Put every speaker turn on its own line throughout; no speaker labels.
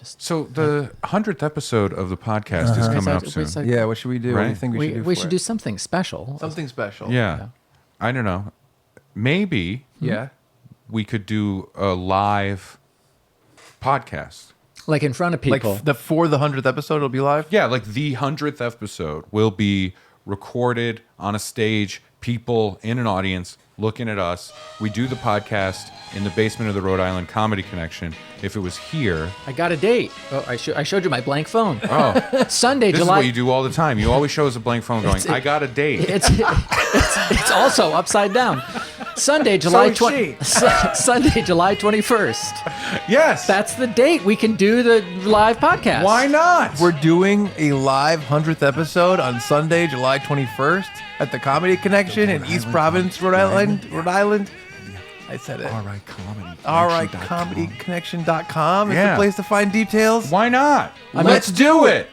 So the 100th episode of the podcast is coming up soon.
Yeah, what should we do? What do you think we should do?
We should do something special.
Something special.
Yeah. I don't know. Maybe we could do a live podcast.
Like in front of people.
Like for the 100th episode, it'll be live?
Yeah, like the 100th episode will be recorded on a stage, people in an audience looking at us. We do the podcast in the basement of the Rhode Island Comedy Connection. If it was here...
I got a date. Oh, I showed you my blank phone.
Oh.
Sunday,
this
July...
is what you do all the time. You always show us a blank phone going, I got a date.
It's also upside down. Sunday, July 21st.
Yes.
That's the date we can do the live podcast.
Why not?
We're doing a live 100th episode on Sunday, July 21st at the Comedy Connection in East Providence, Rhode Island. I said it. RIComedyconnection.com is the place to find details.
Why not? Let's do it.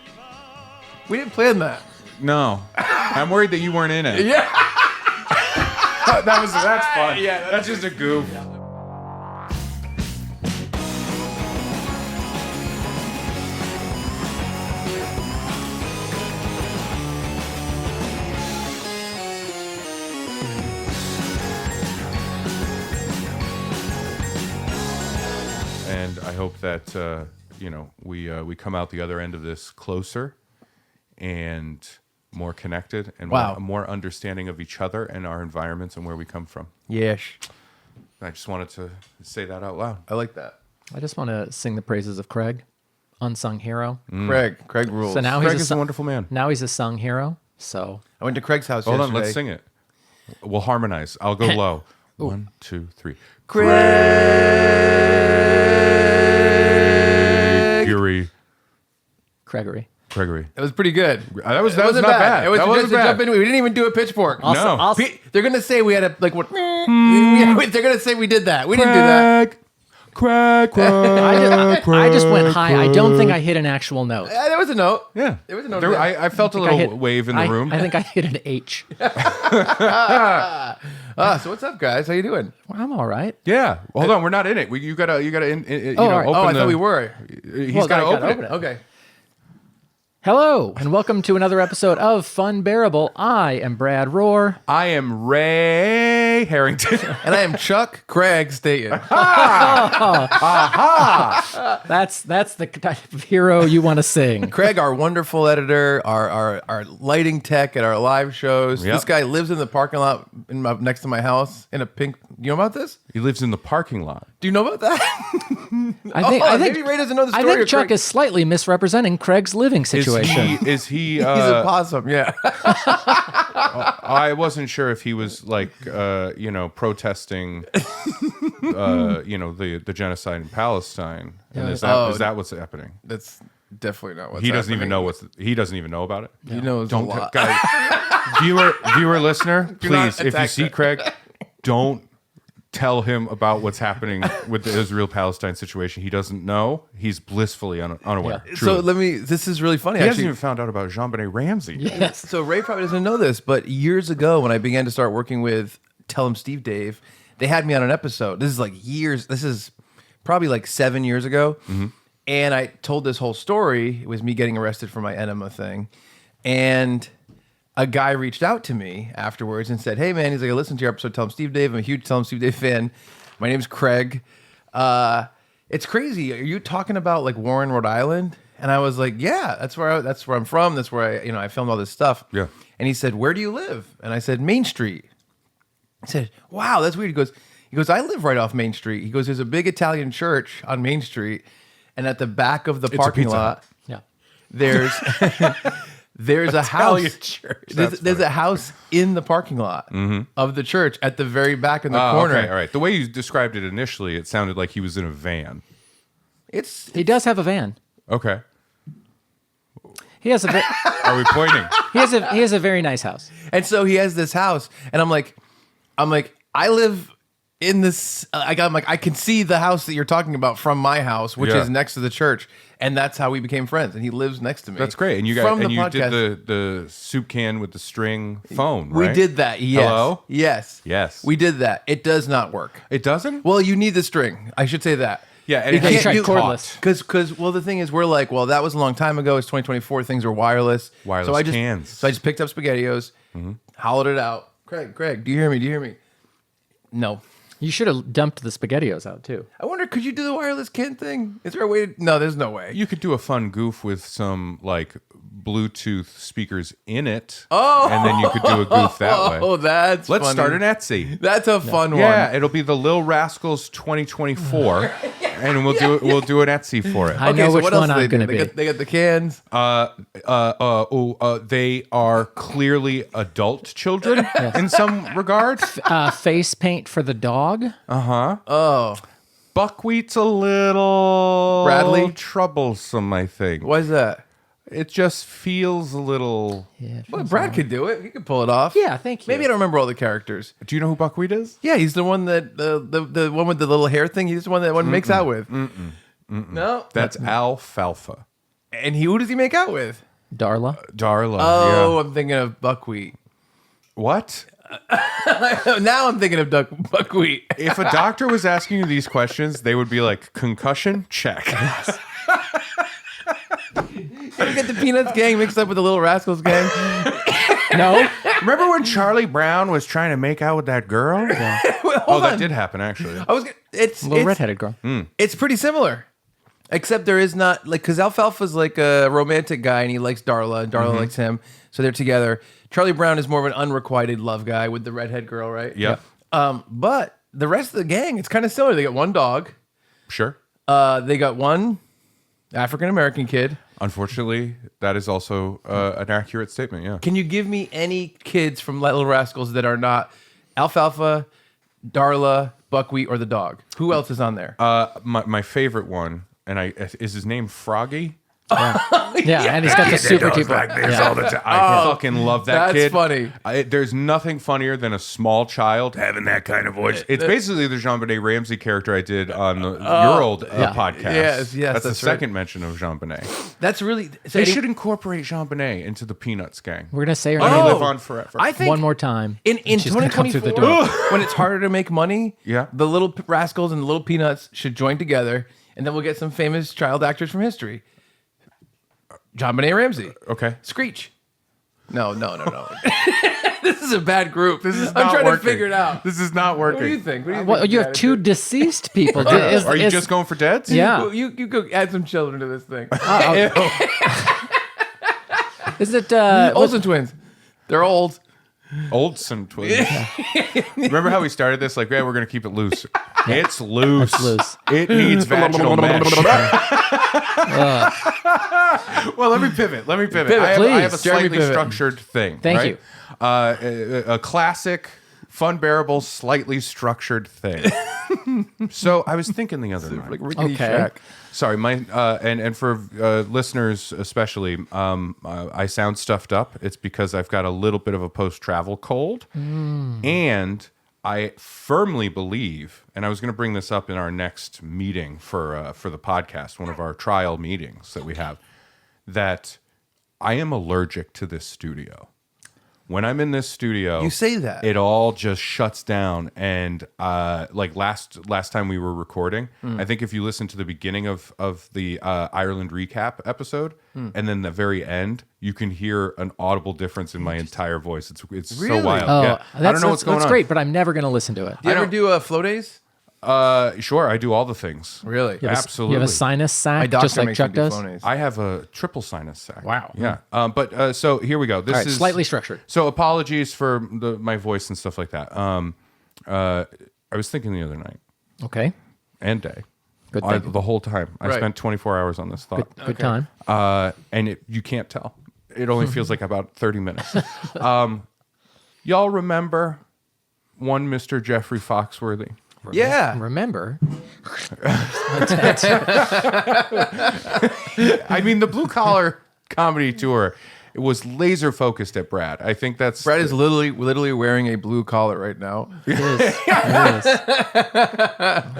We didn't plan that.
No. I'm worried that you weren't in it.
Yeah.
That's fun. Yeah, that's just a goof. And I hope that we come out the other end of this closer and more connected and more understanding of each other and our environments and where we come from.
Yes.
I just wanted to say that out loud.
I like that.
I just want to sing the praises of Craig, unsung hero.
Craig rules.
So now
Craig is a wonderful man.
Now he's a sung hero. So
I went to Craig's house
Hold
yesterday.
on, let's sing it. We'll harmonize. I'll go low. 1, 2, 3. Gregory.
It was pretty good.
That was not bad.
It was
that
just
wasn't
to
bad.
jump in. We didn't even do a pitchfork.
No.
They're gonna say we had a like what? They're gonna say we did that. We didn't do that.
Craig.
I just went high. I don't think I hit an actual note.
There was a note.
Yeah.
There was a note.
I felt a little wave in the room.
I think I hit an H.
So what's up, guys? How you doing?
Well, I'm all right.
Yeah. Hold on, we're not in it. You gotta
all right.
open
I thought we were.
He's gotta open it.
Okay.
Hello, and welcome to another episode of Funbearable. I am Brad Rohr.
I am Ray Harrington.
And I am Chuck Craig Staten.
That's the type of hero you want to sing.
Craig, our wonderful editor, our lighting tech at our live shows.
Yep.
This guy lives in the parking lot next to my house in a pink. You know about this?
He lives in the parking lot.
Do you know about that?
I think
maybe Ray doesn't know the story.
I think Chuck is slightly misrepresenting Craig's living situation.
Is he?
He's a possum. Yeah.
I wasn't sure if he was like, protesting, the genocide in Palestine. And is that what's happening?
That's definitely not what's
He doesn't even
happening.
know he doesn't even know about it.
He knows a lot.
Guys, viewer, listener, please, if you see Craig, don't tell him about what's happening with the Israel-Palestine situation. He doesn't know. He's blissfully unaware.
Yeah.
Truly.
So this is really funny.
He
actually.
hasn't even found out about Jean-Benet Ramsey.
Yes.
So Ray probably doesn't know this, but years ago when I began to start working with Tell 'em Steve Dave, they had me on an episode. This is like years. This is probably like 7 years ago. Mm-hmm. And I told this whole story. It was me getting arrested for my enema thing. And a guy reached out to me afterwards and said, hey, man, he's like, I listened to your episode, Tell 'em Steve Dave. I'm a huge Tell 'em Steve Dave fan. My name's Craig. It's crazy. Are you talking about like Warren, Rhode Island? And I was like, yeah, that's where I'm from. That's where I filmed all this stuff.
Yeah.
And he said, where do you live? And I said, Main Street. I said, wow, that's weird. He goes, I live right off Main Street. He goes, there's a big Italian church on Main Street. And at the back of the parking lot, there's a house. There's a house in the parking lot of the church at the very back in the corner.
Okay, all right. The way you described it initially, it sounded like he was in a van.
He does have a van.
Okay.
He has a.
Are we pointing?
He has a very nice house.
And so he has this house, and I'm like, I live in this. I can see the house that you're talking about from my house, which is next to the church, and that's how we became friends. And he lives next to me.
That's great. And you guys, did the soup can with the string phone, right?
We did that. Yes.
Hello?
Yes.
Yes.
We did that. It does not work.
It doesn't?
Well, you need the string. I should say that.
Yeah, and
You
it has
can't
to be
do
cordless.
Because the thing is, we're like, well, that was a long time ago. It's 2024. Things are wireless.
Wireless cans.
So I just picked up SpaghettiOs, hollowed it out. Craig, do you hear me? Do you hear me? No.
You should have dumped the SpaghettiOs out too.
I wonder, could you do the wireless can thing? Is there a way to... No, there's no way.
You could do a fun goof with some like Bluetooth speakers in it. Oh, and then you could do a goof that way.
Oh, that's
Let's
funny.
start an Etsy.
That's a fun one.
Yeah, it'll be the Lil Rascals 2024, and we'll do an Etsy for it.
I know
so
which
what else
one
do they
I'm
do?
going to be.
They got the cans.
They are clearly adult children in some regard.
Face paint for the dog.
Oh,
Buckwheat's a little
Bradley?
troublesome, I think.
why is that?
It just feels a little.
Yeah.
Well, Brad could do it. He could pull it off.
Yeah, thank you.
Maybe I don't remember all the characters.
Do you know who Buckwheat is?
Yeah, he's the one that the one with the little hair thing. He's the one that one makes out with. No,
That's Alfalfa.
and who does he make out with?
Darla.
Darla.
Oh,
yeah.
I'm thinking of Buckwheat.
What?
Now I'm thinking of Buckwheat.
If a doctor was asking you these questions, they would be like, concussion? Check.
You get the Peanuts gang mixed up with the Little Rascals gang.
No.
Remember when Charlie Brown was trying to make out with that girl? Yeah.
Hold
That
on.
did happen, actually.
I was. It's
Little redheaded girl.
It's pretty similar, except there is not like because Alfalfa's like a romantic guy and he likes Darla and Darla likes him, so they're together. Charlie Brown is more of an unrequited love guy with the redhead girl, right?
Yep.
But the rest of the gang, it's kind of similar. They got one dog.
Sure.
They got one African American kid.
Unfortunately, that is also an accurate statement, yeah.
Can you give me any kids from Little Rascals that are not Alfalfa, Darla, Buckwheat, or the dog? Who else is on there?
My favorite one, is his name Froggy?
Yeah, and he's got the super duper.
All the time. I fucking love that
that's
kid.
funny.
There's nothing funnier than a small child having that kind of voice. It's basically the Jean-Benet Ramsey character I did on your old podcast.
Yes,
that's the
right.
second mention of Jean-Benet.
That's really.
They should incorporate Jean-Benet into the Peanuts gang.
We're gonna say her
Let
name
me live on forever.
I think
one more time.
in
She's gonna come through the
2024,
door.
when it's harder to make money,
Yeah.
the Little Rascals and the Little Peanuts should join together, and then we'll get some famous child actors from history. Jean-Benet Ramsey.
Okay.
Screech. No. This is a bad group.
This is
I'm
not
trying
working.
to figure it out.
This is not working.
What do you think?
Well, you have two deceased people.
Are you just going for deads?
Yeah.
Well, you go add some children to this thing.
Is it
Olsen twins. They're old.
Olsen twins. Remember how we started this? Like, yeah, we're going to keep it loose. It's loose.
It's loose.
It needs vaginal mesh. Well, let me pivot. I have a
Please.
Jeremy,
slightly
pivot.
structured thing.
Thank
right?
you.
A classic, Funbearable, slightly structured thing. So I was thinking the other night.
Like Rickety
Okay.
Shack.
Sorry, my and for listeners especially, I sound stuffed up. It's because I've got a little bit of a post-travel cold, and I firmly believe, and I was going to bring this up in our next meeting for the podcast, one of our trial meetings that we have, that I am allergic to this studio. When I'm in this studio,
You say that.
it all just shuts down. And like last time we were recording, I think if you listen to the beginning of the Ireland recap episode and then the very end, you can hear an audible difference in my entire voice. It's
Really?
so wild.
Oh,
Yeah. I don't know what's going
that's
on.
great, but I'm never gonna listen to it.
Do you ever do flow days?
Sure, I do all the things.
Really?
You have
Absolutely.
You have a sinus
My
sac,
doctor
just like
makes
Chuck
me do
does.
flow days.
I have a triple sinus sac.
Wow.
Yeah. But so here we go. This
All right,
is
slightly structured.
So apologies for my voice and stuff like that. I was thinking the other night
Okay,
and day.
Good thing.
The whole time. I
Right.
spent 24 hours on this thought.
good time.
And you can't tell. It only feels like about 30 minutes. Y'all remember one Mr. Jeffrey Foxworthy?
Yeah.
Remember,
I mean, the Blue Collar Comedy Tour, it was laser focused at Brad. I think that's...
Brad is literally wearing a blue collar right now.
it is. It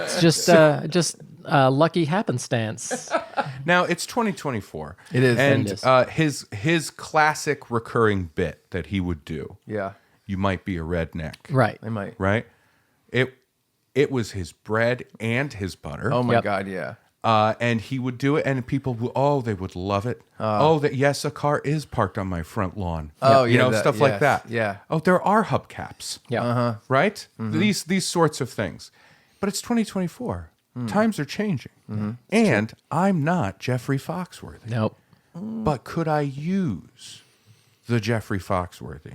is. It's just lucky happenstance.
Now, it's 2024.
It is.
And
It is.
his classic recurring bit that he would do,
Yeah.
you might be a redneck.
Right.
I might.
Right? It was his bread and his butter.
Oh my
Yep.
God, yeah.
And he would do it, and people would, they would love it. Yes, a car is parked on my front lawn.
Oh,
you
yeah,
know, stuff like
yes,
that.
yeah.
Oh, there are hubcaps.
Yeah.
Right? These sorts of things. But it's 2024. Times are changing. And I'm not Jeffrey Foxworthy.
Nope.
But could I use the Jeffrey Foxworthy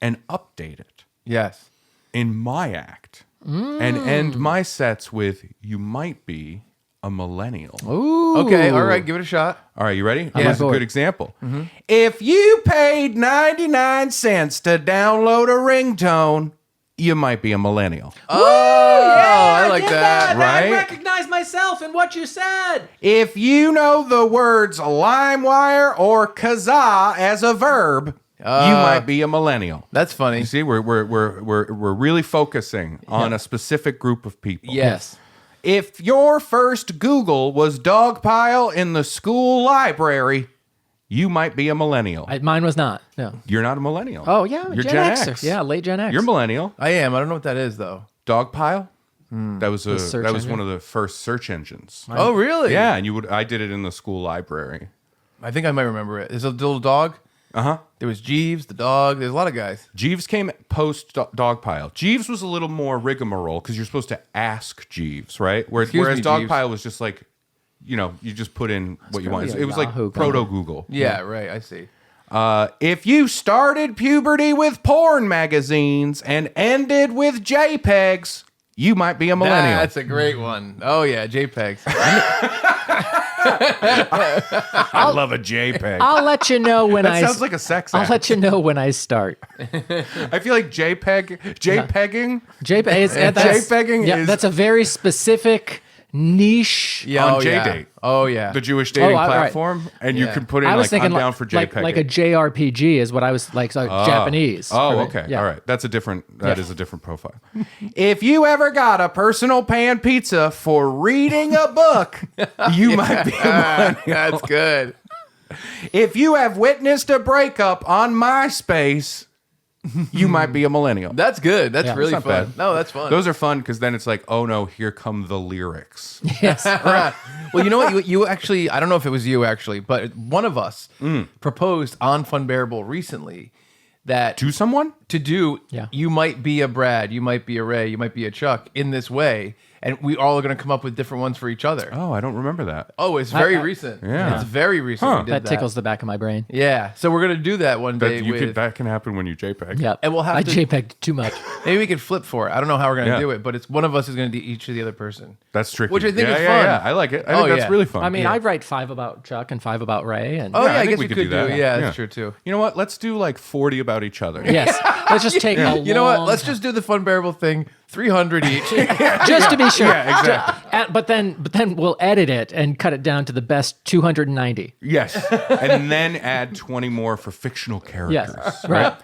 and update it
Yes.
in my act and end my sets with "You might be a millennial"?
Ooh.
Okay, all right, give it a shot.
All right, you ready?
I'm
Here's a
on board.
good example. If you paid 99 cents to download a ringtone, you might be a millennial.
I like that.
Right?
I recognize myself in what you said.
If you know the words LimeWire or kazaa as a verb, you might be a millennial.
That's funny.
You see, we're really focusing on a specific group of people.
Yes.
If your first Google was dogpile in the school library, you might be a millennial.
Mine was not. No.
You're not a millennial.
Oh yeah,
You're
Gen
Gen
Xer.
X.
Yeah, late Gen X.
You're millennial.
I am. I don't know what that is though.
Dogpile. That was
search engine?
one of the first search engines.
Oh, really?
Yeah, and I did it in the school library.
I think I might remember it. There's a little dog. There was Jeeves, the dog. There's a lot of guys.
Jeeves came post Dogpile. Jeeves was a little more rigmarole because you're supposed to ask Jeeves, right? Whereas
Excuse me,
Dogpile was just like, you just put in what you want.
probably a
It was like
Yahoo
proto Google.
Yeah, right. I see.
If you started puberty with porn magazines and ended with JPEGs, you might be a millennial.
That's a great one. Oh yeah, JPEGs.
I love a JPEG.
I'll let you know when
That sounds like a sex
I'll
act.
let you know when I start.
I feel like JPEGing.
JPEGing
is-
that's a very specific niche.
Yeah,
On
oh, yeah.
JDate.
Oh yeah.
The Jewish dating
all right.
platform, and you
Yeah.
can put in
I was
like
thinking
I'm down for JPEGing.
like a JRPG is what I was like. So Japanese.
Oh,
Right.
okay.
Yeah.
All right. That is
Yeah.
a different profile. If you ever got a personal pan pizza for reading a book, you might be a millennial.
That's good.
If you have witnessed a breakup on MySpace, you might be a millennial.
That's good. That's
Yeah.
really
That's
fun.
not bad.
No, that's fun.
Those are fun because then it's like, oh no, here come the lyrics.
Yes.
Well, you know what? You actually, I don't know if it was you actually, but one of us proposed on Funbearable recently that
To someone?
to do,
Yeah.
you might be a Brad, you might be a Ray, you might be a Chuck in this way. And we all are going to come up with different ones for each other.
Oh, I don't remember that.
Oh, it's very
I-
recent.
Yeah.
It's very recent.
Huh.
We did
That tickles the back of my brain.
Yeah. So we're going to do that one day
That can happen when you JPEG.
Yeah.
And we'll have
I
to-
JPEG'd too much.
maybe we could flip for it. I don't know how we're going to
Yeah.
do it, but it's one of us is going to do each of the other person.
That's tricky.
Which I think
yeah,
is
yeah,
fun.
Yeah, I like it. I
Oh,
think that's
yeah.
really fun.
I mean, I write 5 about Chuck and 5 about Ray, and
Oh,
Yeah,
yeah,
I
I
think
guess
we
we
could
could
do that.
do. Yeah,
Yeah.
that's true too.
You know what? Let's do like 40 about each other.
yes, let's just take a
You know what?
long
Let's just do the Funbearable thing. 300 each.
just to be sure.
Yeah, exactly.
But then we'll edit it and cut it down to the best 290.
Yes. And then add 20 more for fictional characters.
Yes, right.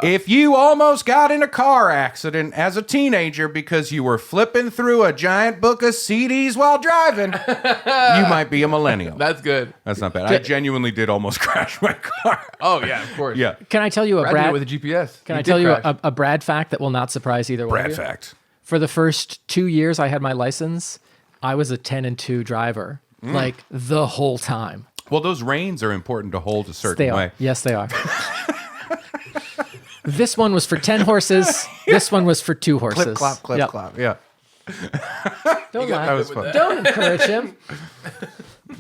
If you almost got in a car accident as a teenager because you were flipping through a giant book of CDs while driving, you might be a millennial.
That's good.
That's not bad. I genuinely did almost crash my car.
Oh yeah, of course.
Yeah.
Can I tell you a
Brad did
Brad?
it with a GPS.
Can
He
I
did
tell you
crash.
a Brad fact that will not surprise either one of
Brad
you?
fact.
For the first 2 years I had my license, I was a 10 and 2 driver, like the whole time.
Well, those reins are important to hold a certain
They are.
way.
Yes, they are. This one was for 10 horses. This one was for 2 horses.
Clip, clop, clip,
Yep.
clop. Yeah.
Don't
got
laugh.
That was fun.
Don't encourage him.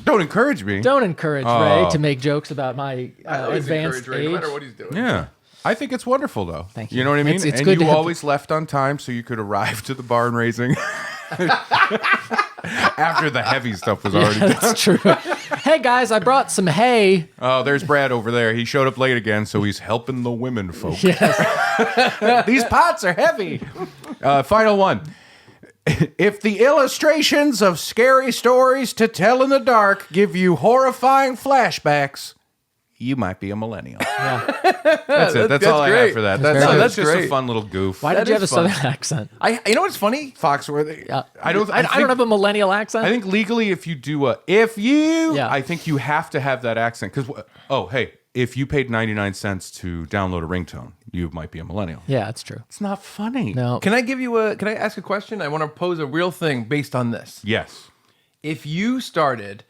Don't encourage me.
Don't encourage Ray to make jokes about my
I always
advanced
encourage Ray, no
age.
matter what he's doing.
Yeah. I think it's wonderful, though.
Thank
You
you.
know what I mean?
It's
and
good
you
to have-
always left on time so you could arrive to the barn raising after the heavy stuff was already done.
That's true. Hey guys, I brought some hay.
Oh, there's Brad over there. He showed up late again, so he's helping the women folk.
Yes.
These pots are heavy. Final one. If the illustrations of scary stories to tell in the dark give you horrifying flashbacks, you might be a millennial. That's it. That's all I have
great.
for that.
That's
That's just a
great.
fun little goof.
Why
That
did you have a
is fun.
southern accent?
You know what's funny?
Foxworthy.
Yeah.
I don't
I don't have a millennial accent.
I think legally, if you do if you,
Yeah.
I think you have to have that accent because. Oh, hey, if you paid 99 cents to download a ringtone, you might be a millennial.
Yeah, that's true.
It's not funny.
No.
Can I ask a question? I want to pose a real thing based on this.
Yes.
If you started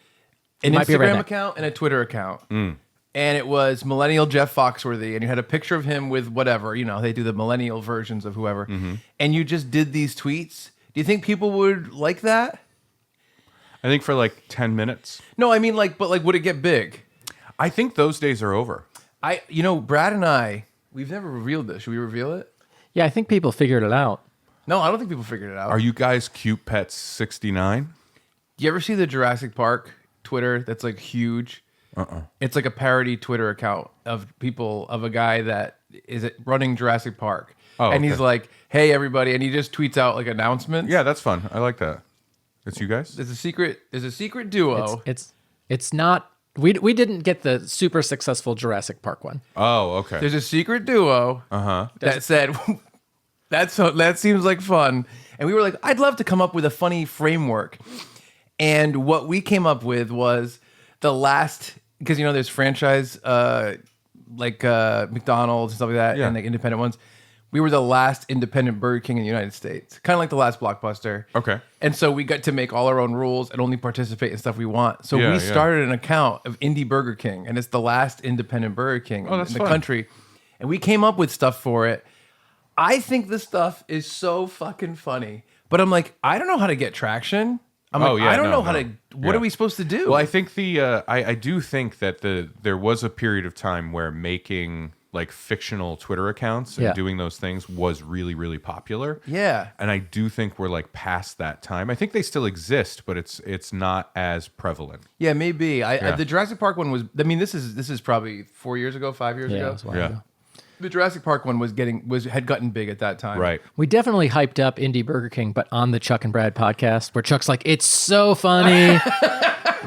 an
might be a
Instagram
redneck.
account and a Twitter account, and it was millennial Jeff Foxworthy, and you had a picture of him with whatever, they do the millennial versions of whoever, and you just did these tweets, do you think people would like that?
I think for like 10 minutes.
No, I mean but would it get big?
I think those days are over.
Brad and I, we've never revealed this. Should we reveal it?
Yeah, I think people figured it out.
No, I don't think people figured it out.
Are you guys Cute Pets 69?
You ever see the Jurassic Park Twitter that's like huge? It's like a parody Twitter account of a guy that is running Jurassic Park.
Oh,
and he's
okay.
like, hey, everybody. And he just tweets out like announcements.
Yeah, that's fun. I like that. It's you guys?
There's a secret duo.
It's not. We didn't get the super successful Jurassic Park one.
Oh, okay.
There's a secret duo that said, that seems like fun. And we were like, I'd love to come up with a funny framework. And what we came up with was the last, because there's franchise like McDonald's and stuff like that,
Yeah.
and like independent ones. We were the last independent Burger King in the United States, kind of like the last Blockbuster.
Okay.
And so we got to make all our own rules and only participate in stuff we want. So
Yeah,
we
yeah.
started an account of Indie Burger King, and it's the last independent Burger King in
that's
the
fun.
country. And we came up with stuff for it. I think this stuff is so fucking funny, but I'm like, I don't know how to get traction. I'm
Oh,
like,
yeah,
I don't
no,
know how
no.
to. What
Yeah.
are we supposed to do?
Well, I think I do think that there was a period of time where making like fictional Twitter accounts and
Yeah.
doing those things was really, really popular.
Yeah.
And I do think we're like past that time. I think they still exist, but it's not as prevalent.
Yeah, maybe.
Yeah.
The Jurassic Park one was. I mean, this is probably 4 years ago, 5 years
Yeah,
ago.
it was a while
Yeah.
ago.
The Jurassic Park one had gotten big at that time.
Right.
We definitely hyped up Indie Burger King, but on the Chuck and Brad podcast, where Chuck's like, "It's so funny.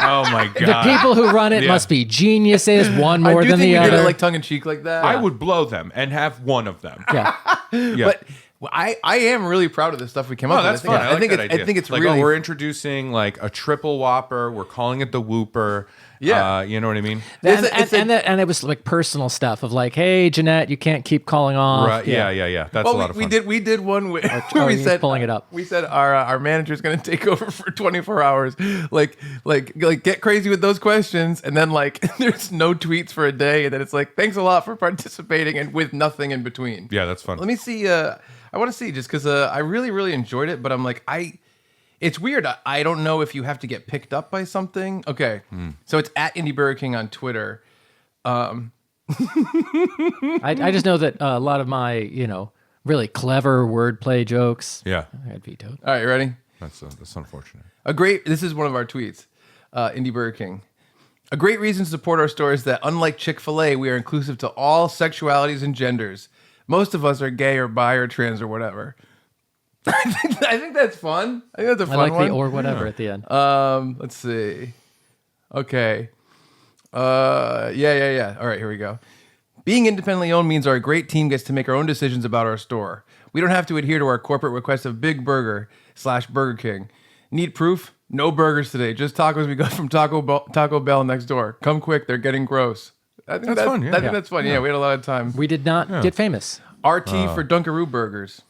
Oh my
The
god.
people who run it
Yeah.
must be geniuses. One
I
more
do
than
think
the
we did
other."
it like tongue in cheek like that.
I would blow them and have one of them.
yeah,
Yeah.
But I am really proud of the stuff we came up with.
that's fun. I like that idea.
I think it's
like,
really.
we're introducing like a triple Whopper. We're calling it the Whooper.
Yeah.
You know what I mean?
and it was like personal stuff of like, "Hey, Jeanette, you can't keep calling off."
Right. Yeah. That's a lot of fun.
we did one where we
he's
said
pulling it up.
We said our manager's going to take over for 24 hours. Like get crazy with those questions, and then like there's no tweets for a day, and then it's like thanks a lot for participating, and with nothing in between.
Yeah, that's fun.
Let me see. I want to see just because I really really enjoyed it, but I'm like It's weird. I don't know if you have to get picked up by something. Okay, so it's at Indie Burger King on Twitter.
I just know that a lot of my really clever wordplay jokes.
Yeah.
I got vetoed.
All right, you ready?
That's unfortunate.
This is one of our tweets, Indie Burger King. A great reason to support our store is that, unlike Chick-fil-A, we are inclusive to all sexualities and genders. Most of us are gay or bi or trans or whatever. I think that's fun. I think that's a fun
I like
one.
the or whatever at the end.
Let's see. Okay. Yeah. All right, here we go. Being independently owned means our great team gets to make our own decisions about our store. We don't have to adhere to our corporate request of Big Burger / Burger King. Need proof? No burgers today. Just tacos we got from Taco Bell next door. Come quick, they're getting gross. I think that's fun.
yeah.
I think that's fun. Yeah, we had a lot of time.
We did not get famous.
RT for Dunkaroo Burgers.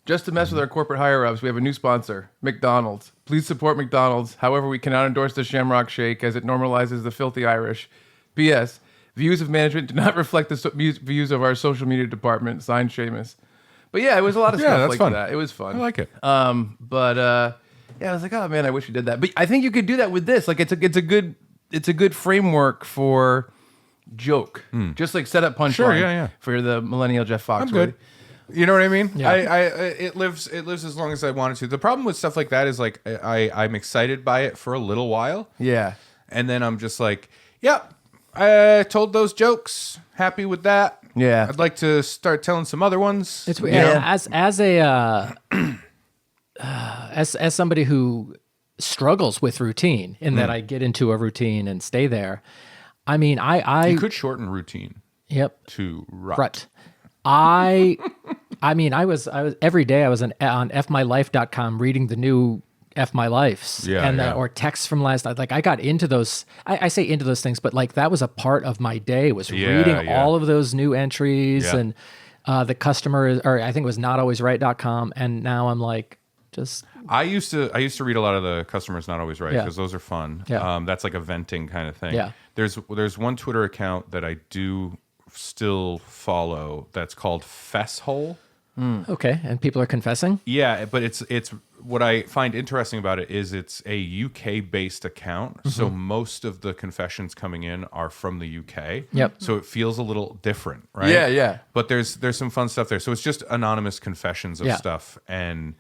Just to mess with our corporate higher-ups, we have a new sponsor, McDonald's. Please support McDonald's. However, we cannot endorse the Shamrock Shake as it normalizes the filthy Irish. P.S. Views of management do not reflect the views of our social media department. Signed, Seamus. But yeah, it was a lot of stuff
that's
like
fun.
that. It was fun.
I like it.
Yeah, I was like, oh man, I wish we did that. But I think you could do that with this. Like, it's a good framework for joke. Just like set up punchline.
Sure, yeah.
For the millennial Jeff Foxworthy.
I'm good. You know what I mean?
Yeah.
It lives as long as I want it to. The problem with stuff like that is like I'm excited by it for a little while,
Yeah.
and then I'm just like, yep, I told those jokes. Happy with that.
Yeah.
I'd like to start telling some other ones.
It's
you
weird.
know?
As somebody who struggles with routine in that I get into a routine and stay there. I mean,
You could shorten routine
yep.
to
Rut. I mean, I was every day I was on fmylife.com reading the new F my life's or texts from last night. Like I got into those, I say into those things, but like that was a part of my day was reading all of those new entries and the customer, or I think it was notalwaysright.com. And now I'm like, just
I used to read a lot of the customers not always right because those are fun. That's like a venting kind of thing. There's one Twitter account that I do still follow that's called Fesshole.
Okay, and people are confessing?
Yeah, but it's what I find interesting about it is it's a UK based account. So most of the confessions coming in are from the UK.
Yep.
So it feels a little different, right?
Yeah.
But there's some fun stuff there. So it's just anonymous confessions of stuff, and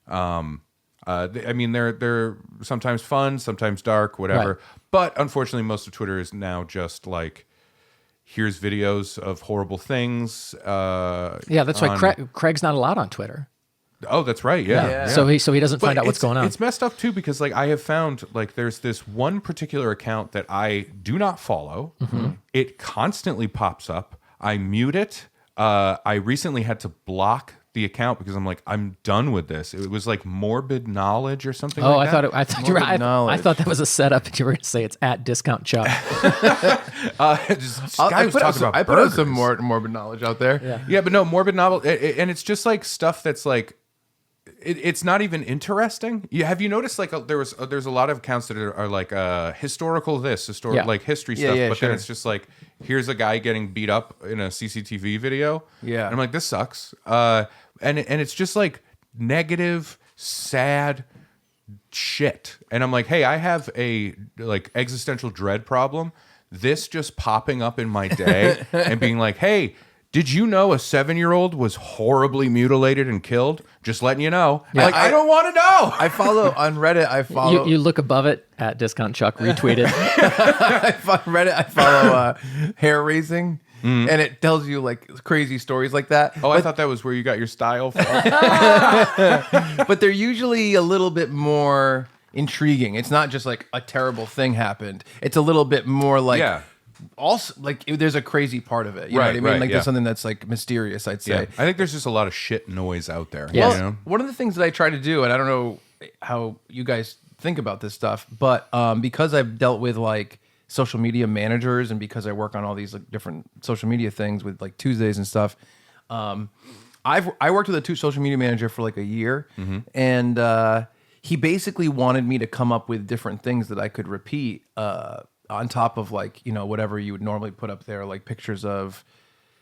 I mean they're sometimes fun, sometimes dark, whatever.
Right.
But unfortunately, most of Twitter is now just like, here's videos of horrible things.
That's why Craig's not allowed on Twitter.
Oh, that's right. Yeah.
So he doesn't find out what's going on.
It's messed up too because like I have found like there's this one particular account that I do not follow. It constantly pops up. I mute it. I recently had to block the account because I'm like, I'm done with this. It was like Morbid Knowledge or something like that.
I thought that was a setup and you were going to say it's at Discount Chuck.
I put out some more morbid knowledge out there.
Yeah, but no, Morbid Novel, and it's just like stuff that's like, it's not even interesting. Have you noticed like there's a lot of accounts that are like historical like history stuff, but then it's just like, here's a guy getting beat up in a CCTV video. Yeah, and I'm like, this sucks. And it's just like negative, sad shit. And I'm like, hey, I have a like existential dread problem. This just popping up in my day and being like, hey, did you know a 7-year-old was horribly mutilated and killed? Just letting you know. Yeah, like, I don't want to know.
I follow on Reddit.
You look above it at Discount Chuck, retweet it.
Reddit, I follow hair raising. And it tells you like crazy stories like that.
Oh, I thought that was where you got your style from.
But they're usually a little bit more intriguing. It's not just like a terrible thing happened. It's a little bit more like also like there's a crazy part of it. You know what I mean? Like there's something that's like mysterious, I'd say.
Yeah. I think there's just a lot of shit noise out there.
Yes.
You know?
One of the things that I try to do, and I don't know how you guys think about this stuff, but because I've dealt with like social media managers and because I work on all these like different social media things with like Tuesdays and stuff, I worked with a social media manager for like a year, and he basically wanted me to come up with different things that I could repeat on top of like, you know, whatever you would normally put up there, like pictures of,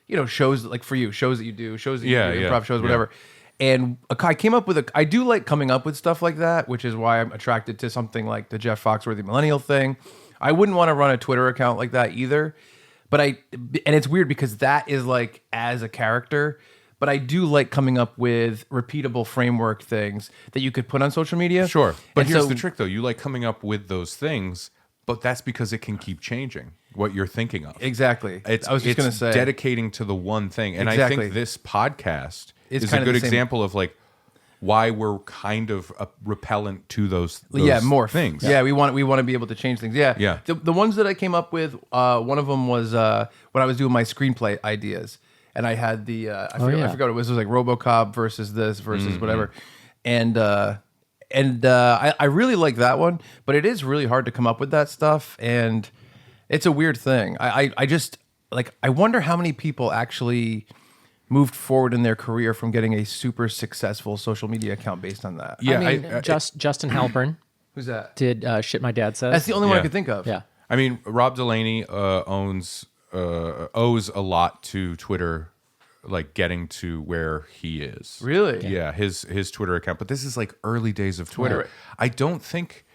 you know, shows like for you, shows that you do, shows that you do, improv shows, whatever. And I came up with I do like coming up with stuff like that, which is why I'm attracted to something like the Jeff Foxworthy Millennial thing. I wouldn't want to run a Twitter account like that either. But and it's weird because that is like as a character, but I do like coming up with repeatable framework things that you could put on social media.
Sure. But here's the trick though. You like coming up with those things, but that's because it can keep changing what you're thinking of.
Exactly.
I was just going to say dedicating to the one thing. And I think this podcast is a good example of like why we're kind of repellent to those
more
things.
Yeah, we want to be able to change things. Yeah. The ones that I came up with, one of them was when I was doing my screenplay ideas. And I had the I forgot what it was. It was like RoboCop versus this versus whatever. And I really like that one, but it is really hard to come up with that stuff, and it's a weird thing. I just like I wonder how many people actually moved forward in their career from getting a super successful social media account based on that.
Yeah, I mean, Justin Halpern.
Who's that?
Did Shit My Dad Says.
That's the only one I could think of.
Yeah.
I mean, Rob Delaney owes a lot to Twitter, like getting to where he is.
Really?
Yeah, his Twitter account. But this is like early days of Twitter. Right. I don't think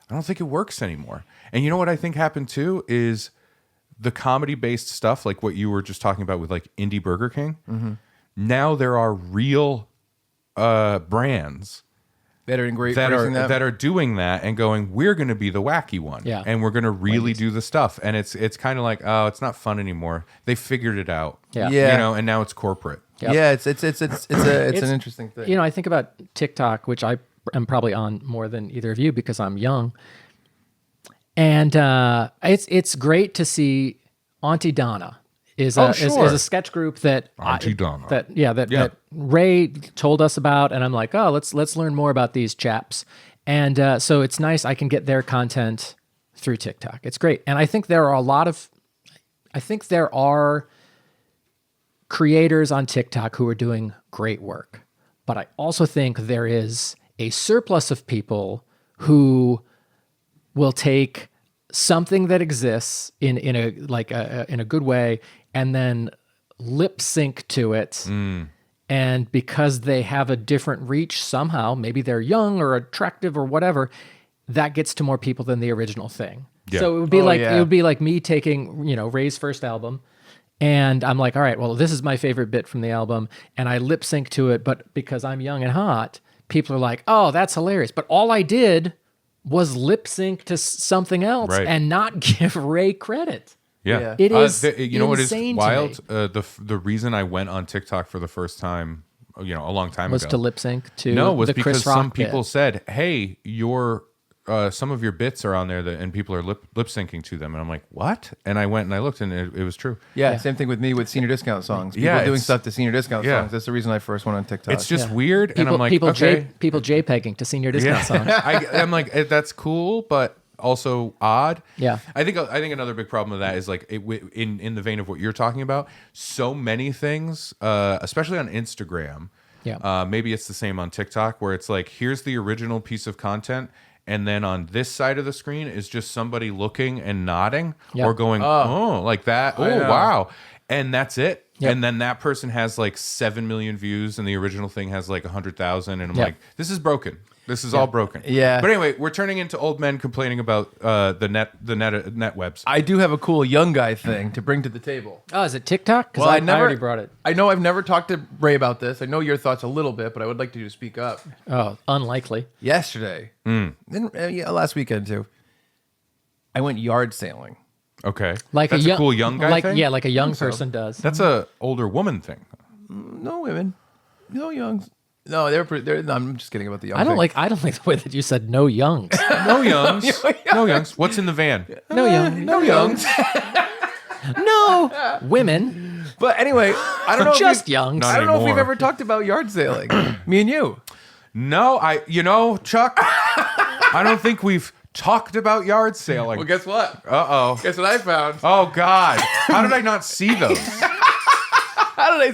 it works anymore. And you know what I think happened too is the comedy-based stuff, like what you were just talking about with like Indie Burger King. Now there are real brands
that are
that are doing that and going, we're going to be the wacky one, and we're going to really do the stuff. And it's kind of like, oh, it's not fun anymore. They figured it out, you know, and now it's corporate.
Yep.
Yeah, it's an interesting thing.
You know, I think about TikTok, which I am probably on more than either of you because I'm young. And it's great to see Auntie Donna is a sketch group that
Auntie Donna
that Ray told us about, and I'm like, oh, let's learn more about these chaps. And so it's nice. I can get their content through TikTok. It's great. And I think there are creators on TikTok who are doing great work. But I also think there is a surplus of people who will take something that exists in a good way and then lip sync to it. And because they have a different reach somehow, maybe they're young or attractive or whatever, that gets to more people than the original thing. Yeah. So it would be like me taking, Ray's first album, and I'm like, all right, well, this is my favorite bit from the album, and I lip sync to it, but because I'm young and hot, people are like, oh, that's hilarious. But all I did was lip sync to something else and not give Ray credit.
Yeah.
It is
you know what is wild?
The
reason I went on TikTok for the first time, a long time
was
ago.
to lip sync to
was
the
because
Chris Rock
some people
bit.
said, hey, some of your bits are on there and people are lip syncing to them. And I'm like, what? And I went and I looked and it was true.
Yeah, same thing with me with Senior Discount songs. People doing stuff to Senior Discount songs. That's the reason I first went on TikTok.
It's just weird. And I'm like,
people
okay.
People JPEGing to Senior Discount songs.
I'm like, that's cool, but also odd.
Yeah.
I think another big problem with that is like in the vein of what you're talking about, so many things, especially on Instagram.
Yeah.
Maybe it's the same on TikTok where it's like, here's the original piece of content. And then on this side of the screen is just somebody looking and nodding or going, oh, like that. Oh, wow. And that's it. Yep. And then that person has like 7 million views and the original thing has like 100,000. And I'm like, this is broken. This is all broken.
Yeah.
But anyway, we're turning into old men complaining about the net webs.
I do have a cool young guy thing to bring to the table.
Oh, is it TikTok? Because
Well,
I already brought it.
I know I've never talked to Ray about this. I know your thoughts a little bit, but I would like you to speak up.
Oh, unlikely.
Yesterday, then last weekend too, I went yard sailing.
Okay.
That's
a cool young guy thing?
Yeah, like a young person does.
That's a older woman thing.
No women, no youngs. No, no, I'm just kidding about the young.
I don't like the way that you said no youngs.
No youngs. No youngs. What's in the van?
No young.
No youngs.
No women.
But anyway, I don't know.
Just youngs.
I don't know if we've ever talked about yard sailing. Me and you.
No, Chuck, I don't think we've talked about yard sailing.
Well, guess what?
Uh-oh.
Guess what I found?
Oh, God. How did I not see those?
How did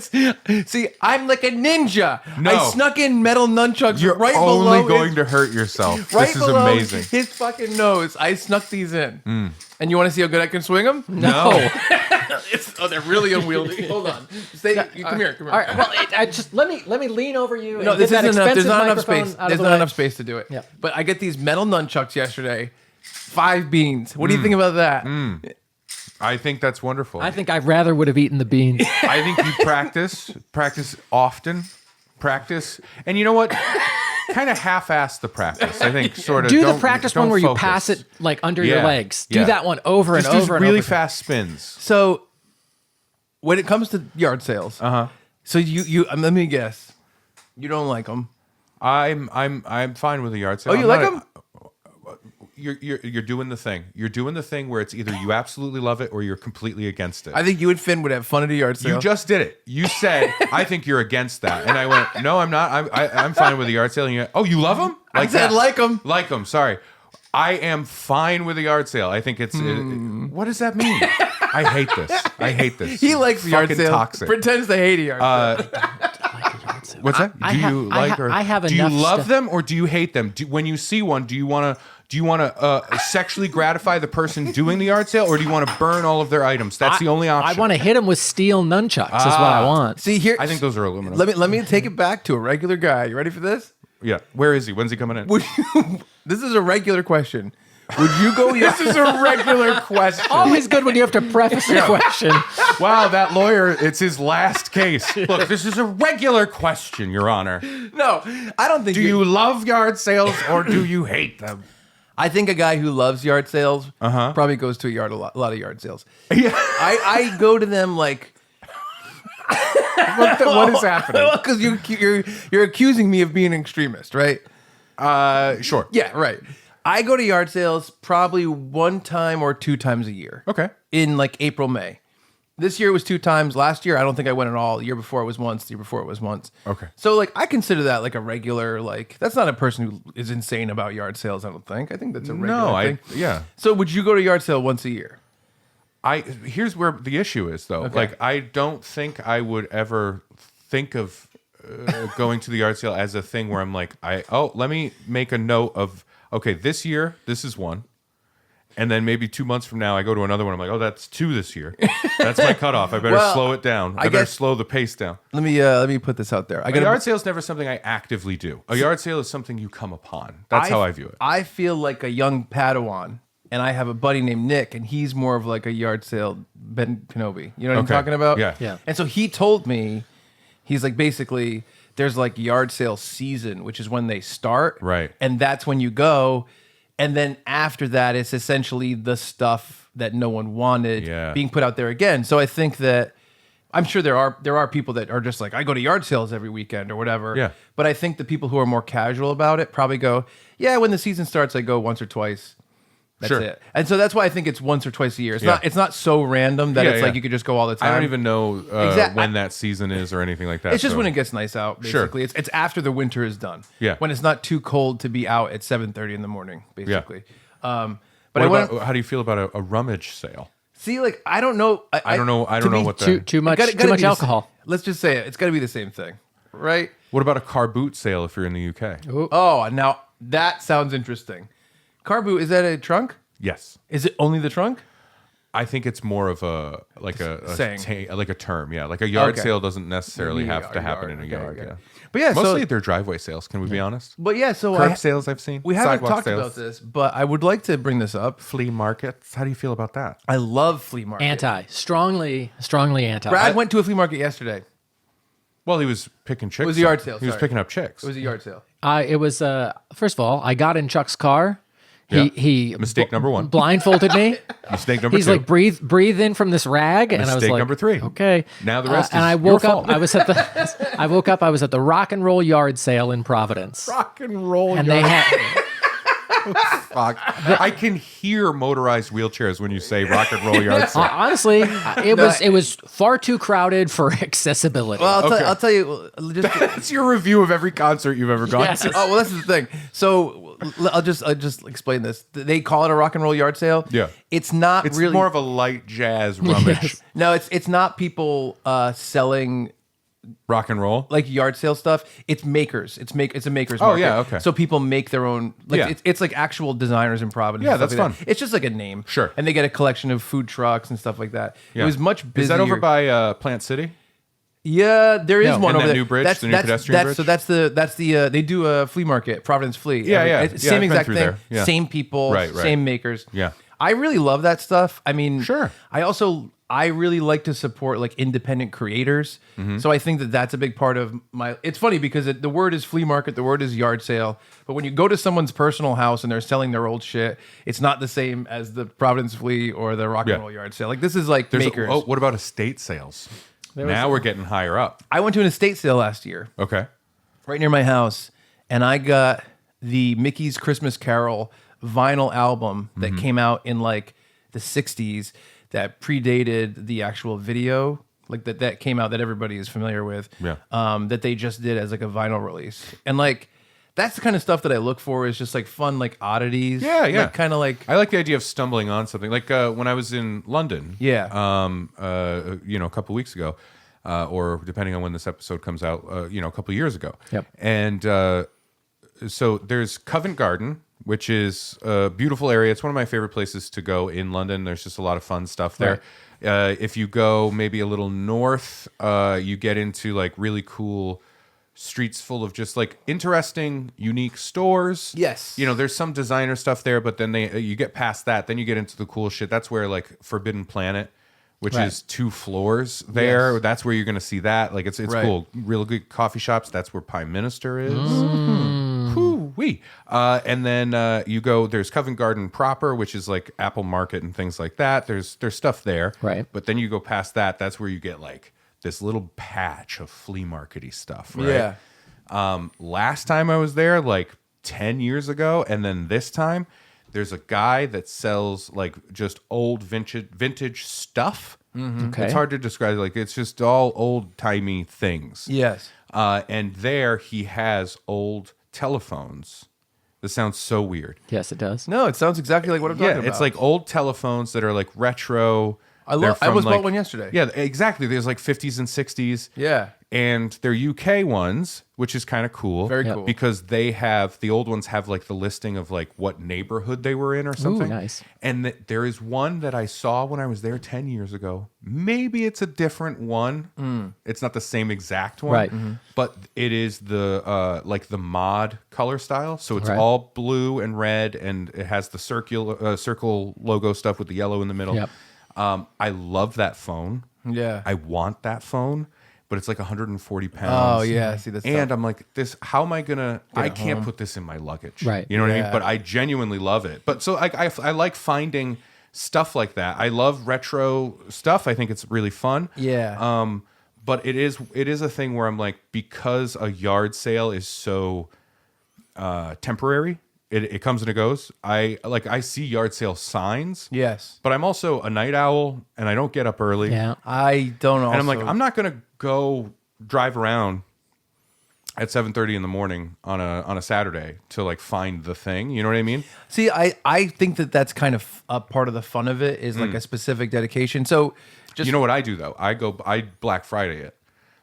I see? I'm like a ninja.
No.
I snuck in metal nunchucks
You're
right
only
below
going to hurt yourself.
right
This is
below
amazing.
his fucking nose. I snuck these in. And you want to see how good I can swing them?
No.
They're really unwieldy. Hold on. Come here.
All right. Well, let me lean over you.
No,
and
this
get that
isn't enough. There's
expensive
not enough
microphone
space.
out of
There's
the
not
way.
enough space to do it.
Yeah.
But I get these metal nunchucks yesterday. 5 beans. What do you think about that?
I think that's wonderful.
I think I rather would have eaten the beans.
I think you practice often, and you know what? Kind of half-ass the practice. I think sort of
do the practice one where you
focus.
pass it like under your legs. Do
Yeah.
that one over
Just
and over and
really
over.
fast spins.
So, when it comes to yard sales, so you let me guess, you don't like them.
I'm fine with a yard sale.
Oh, you like them?
You're doing the thing. You're doing the thing where it's either you absolutely love it or you're completely against it.
I think you and Finn would have fun at a yard sale.
You just did it. You said, I think you're against that. And I went, no, I'm not. I'm fine with the yard sale. And you went, oh, you love them?
I said like them.
Like them, sorry. I am fine with the yard sale. I think it's... what does that mean? I hate this.
He likes the yard
Fucking
sale.
toxic.
Pretends to hate a yard sale.
What's that?
I have
do you
enough
love
stuff.
them or do you hate them? When you see one, do you want to sexually gratify the person doing the yard sale, or do you want to burn all of their items? That's the only option.
I want to hit them with steel nunchucks. Is what I want.
See here.
I think those are aluminum.
Let me take it back to a regular guy. You ready for this?
Yeah. Where is he? When's he coming in?
This is a regular question. Would you go? This is a regular question.
Always good when you have to preface a question.
Wow, that lawyer, it's his last case. Look, this is a regular question, Your Honor.
No, I don't think.
Do you love yard sales or do you hate them?
I think a guy who loves yard sales probably goes to a lot of yard sales.
Yeah.
I go to them like.
What is happening?
Because you're accusing me of being an extremist, right?
Sure.
Yeah, right. I go to yard sales probably 1 time or 2 times a year.
Okay.
In like April, May. This year it was 2 times. Last year, I don't think I went at all. The year before it was once. The year before it was once.
Okay.
So like, I consider that like a regular, like, that's not a person who is insane about yard sales, I don't think. I think that's a regular thing.
Yeah.
So would you go to yard sale once a year?
Here's where the issue is, though.
Okay.
Like, I don't think I would ever think of going to the yard sale as a thing where I'm like, let me make a note of, okay, this year, this is one. And then maybe 2 months from now, I go to another one. I'm like, oh, that's 2 this year. That's my cutoff. I better slow it down. I better slow the pace down.
Let me put this out there.
A yard sale is never something I actively do. A yard sale is something you come upon. That's how I view it.
I feel like a young Padawan, and I have a buddy named Nick, and he's more of like a yard sale Ben Kenobi. You know what I'm talking about?
Yeah.
And so he told me, he's like, basically, there's like yard sale season, which is when they start.
Right.
And that's when you go. And then after that, it's essentially the stuff that no one wanted being put out there again. So I think that I'm sure there are people that are just like, I go to yard sales every weekend or whatever.
Yeah.
But I think the people who are more casual about it probably go, yeah, when the season starts, I go once or twice. That's it. And so that's why I think it's once or twice a year. It's not so random that it's like you could just go all the time.
I don't even know when that season is or anything like that.
It's just when it gets nice out, basically. It's after the winter is done.
Yeah.
When it's not too cold to be out at 7:30 in the morning, basically.
But how do you feel about a rummage sale?
See, like, I don't know.
I don't know what the...
Too much alcohol.
Let's just say it. It's got to be the same thing, right?
What about a car boot sale if you're in the UK?
Ooh.
Oh, now that sounds interesting. Car boot, is that a trunk?
Yes.
Is it only the trunk?
I think it's more of a
saying.
like a term, yeah. Like a yard sale doesn't necessarily have to happen in a yard. Yeah.
But yeah,
mostly they're driveway sales. Can we be honest?
But yeah, so
curb sales I've seen.
We haven't
sidewalk
talked
sales.
about this, but I would like to bring this up.
Flea markets. How do you feel about that?
I love flea market.
Strongly anti.
Brad went to a flea market yesterday.
Well, he was picking chicks.
It was a yard sale.
He was picking up chicks.
It was a yard sale.
It was first of all, I got in Chuck's car. He
mistake number 1.
Blindfolded me.
Mistake number 2.
He's like, breathe in from this rag, and I was like,
number 3.
Okay.
Now the rest is
and I
your
woke up.
fault.
I woke up. I was at the Rock and Roll Yard Sale in Providence.
Rock and roll.
And they had.
Fuck. I can hear motorized wheelchairs when you say rock and roll yard sale.
Honestly, it was far too crowded for accessibility.
Well, I'll tell you.
That's your review of every concert you've ever gone
Yes.
to.
Oh, well, that's the thing. So I'll just explain this. They call it a rock and roll yard sale.
Yeah.
It's not
It's
really
more of a light jazz rummage.
Yes.
No, it's not people selling
Rock and roll.
like yard sale stuff. It's makers. It's a makers market.
yeah, okay.
So people make their own. Like
Yeah.
it's like actual designers in Providence.
Yeah,
and stuff
that's
like
fun.
that. It's just like a name.
Sure.
And they get a collection of food trucks and stuff like that.
Yeah.
It was much busier.
Is that over by Plant City?
Yeah, there is
No.
one
And
over
that
there.
new bridge, the new pedestrian bridge?
So that's the they do a flea market, Providence Flea.
Yeah, yeah.
It's
Yeah,
same
I've been
exact
through
thing.
there. Yeah.
Same people,
Right.
same makers.
Yeah.
I really love that stuff. I mean,
Sure.
I really like to support like independent creators.
Mm-hmm.
So I think that that's a big part of my. It's funny because the word is flea market, the word is yard sale. But when you go to someone's personal house and they're selling their old shit, it's not the same as the Providence Flea or the Rock and Roll yard sale. Like this is like makers.
What about estate sales? Now we're getting higher up.
I went to an estate sale last year.
Okay.
Right near my house, and I got the Mickey's Christmas Carol vinyl album that came out in like the 60s that predated the actual video, like that came out that everybody is familiar with.
Yeah.
That they just did as like a vinyl release. And like that's the kind of stuff that I look for is just like fun like oddities.
Yeah, yeah.
Like, kind of like
I like the idea of stumbling on something. Like when I was in London.
Yeah.
A couple weeks ago, or depending on when this episode comes out, a couple years ago.
Yep.
And so there's Covent Garden, which is a beautiful area. It's one of my favorite places to go in London. There's just a lot of fun stuff there.
Right.
If you go maybe a little north, you get into like really cool streets full of just like interesting, unique stores.
Yes.
There's some designer stuff there, but then you get past that, then you get into the cool shit. That's where like Forbidden Planet, which
Right.
is 2 floors there.
Yes.
That's where you're going to see that. Like it's
Right.
cool. Real good coffee shops. That's where Prime Minister is. Woo-wee. And then you go, there's Covent Garden proper, which is like Apple Market and things like that. There's stuff there.
Right.
But then you go past that, that's where you get like this little patch of flea market-y stuff, right?
Yeah.
Last time I was there, like 10 years ago, and then this time, there's a guy that sells like just old vintage stuff
Okay.
It's hard to describe. Like, it's just all old-timey things.
Yes.
And there he has old telephones. This sounds so weird.
Yes, it does.
No, it sounds exactly like what I'm talking about.
Yeah, it's like old telephones that are like retro.
I almost bought one yesterday.
Yeah, exactly. There's like 50s and 60s.
Yeah.
And they're UK ones, which is kind of cool.
Very cool.
Because the old ones have like the listing of like what neighborhood they were in or something.
Ooh, nice.
And there is one that I saw when I was there 10 years ago. Maybe it's a different one. It's not the same exact one.
Right.
But it is the like the mod color style. So it's all blue and red, and it has the circle logo stuff with the yellow in the middle.
Yep.
I love that phone.
Yeah.
I want that phone, but it's like 140 pounds.
Oh yeah, see that's
And I'm like, how am I gonna? I can't put this in my luggage.
Right.
You know what I mean?
Yeah.
But I genuinely love it. But so I like finding stuff like that. I love retro stuff. I think it's really fun.
Yeah.
But it is a thing where I'm like, because a yard sale is so temporary. It comes and it goes. I see yard sale signs.
Yes.
But I'm also a night owl, and I don't get up early.
Yeah.
I don't know.
And I'm like, I'm not gonna go drive around at 7:30 in the morning on a Saturday to like find the thing. You know what I mean?
See, I think that's kind of a part of the fun of it is like a specific dedication. So just
You know what I do though? I Black Friday it.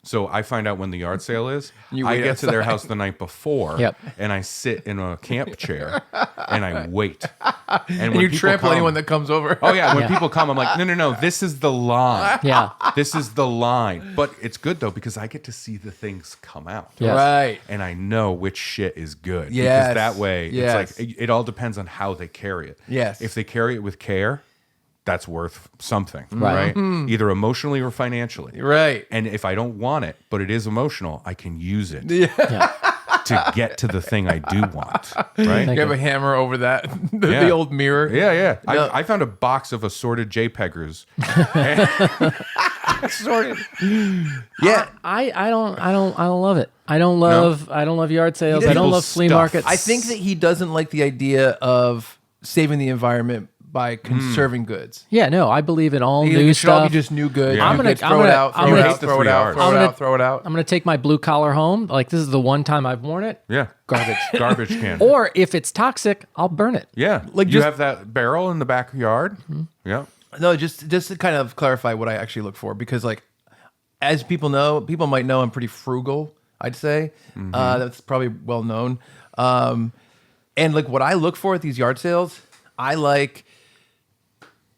So I find out when the yard sale is.
You
I
wait
get to their
outside.
house the night before,
Yep.
and I sit in a camp chair and I wait. And
you
when people
trample
come-
anyone that comes over.
Oh yeah, when people come, I'm like, no, this is the line.
Yeah.
This is the line. But it's good though because I get to see the things come out.
Yes.
Right.
And I know which shit is good.
Yes.
Because that way,
Yes.
it's like, it all depends on how they carry it.
Yes.
If they carry it with care, that's worth something,
Right.
right? Either emotionally or financially.
Right.
And if I don't want it, but it is emotional, I can use it
Yeah.
to get to the thing I do want, right?
You have a hammer over that, the
Yeah.
old mirror.
Yeah.
No.
I found a box of assorted JPEGers.
Sorted. Yeah.
I don't love it. I don't love yard sales. I don't
People's
love flea
stuff.
markets.
I think that he doesn't like the idea of saving the environment by conserving goods.
Yeah, no, I believe in all
It
new
should all
stuff.
be just new goods.
Yeah.
New goods,
I'm
throw
gonna-
it out,
I'm
throw it
gonna-
out, throw it
the
out,
3
throw it
Rs.
out, throw it out.
I'm gonna take my blue collar home. Like this is the one time I've worn it.
Yeah.
Garbage.
Garbage can.
Or if it's toxic, I'll burn it.
Yeah.
Like,
you
just-
have that barrel in the backyard. Yeah.
No, just to kind of clarify what I actually look for, because like, as people might know, I'm pretty frugal. I'd say that's probably well known. And like what I look for at these yard sales, I like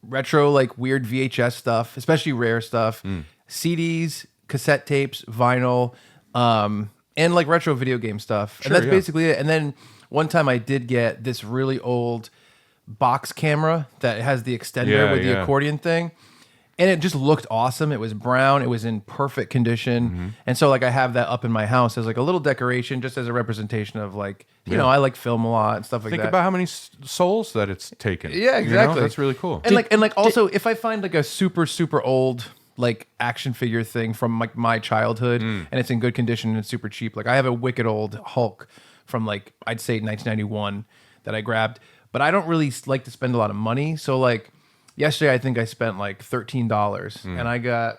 retro, like weird VHS stuff, especially rare stuff, CDs, cassette tapes, vinyl, and like retro video game stuff.
Sure,
And that's
yeah.
basically it. And then one time I did get this really old box camera that has the extender
Yeah,
with the
yeah.
accordion thing. And it just looked awesome. It was brown. It was in perfect condition. And so like I have that up in my house as like a little decoration, just as a representation of like, you know, I like film a lot and stuff like
Think
that.
about how many souls that it's taken.
Yeah,
You know?
exactly.
That's really cool.
And like also if I find like a super old like action figure thing from like my childhood and it's in good condition and it's super cheap. Like I have a wicked old Hulk from like I'd say 1991 that I grabbed, but I don't really like to spend a lot of money. So like yesterday I think I spent like $13 and I got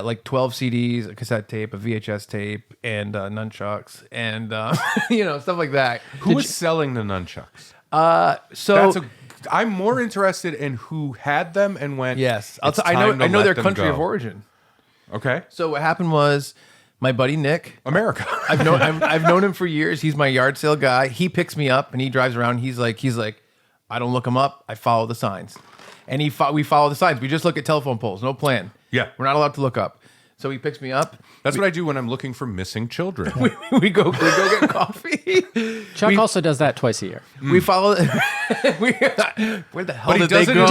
like 12 CDs, a cassette tape, a VHS tape, and nunchucks, and you know, stuff like that.
Who is selling the nunchucks?
So
I'm more interested in who had them and went.
yes,
"It's
I
time to
know
let
their
them
country
go."
of origin.
Okay,
So what happened was my buddy Nick.
America.
I've known him for years. He's my yard sale guy. He picks me up and he drives around. He's like, I don't look him up. I follow the signs, and we follow the signs. We just look at telephone poles. No plan.
Yeah.
we're not allowed to look up. So he picks me up.
That's what I do when I'm looking for missing children.
We go get coffee.
Chuck also does that twice a year.
We follow. Where the hell
But he
did they
does it
go?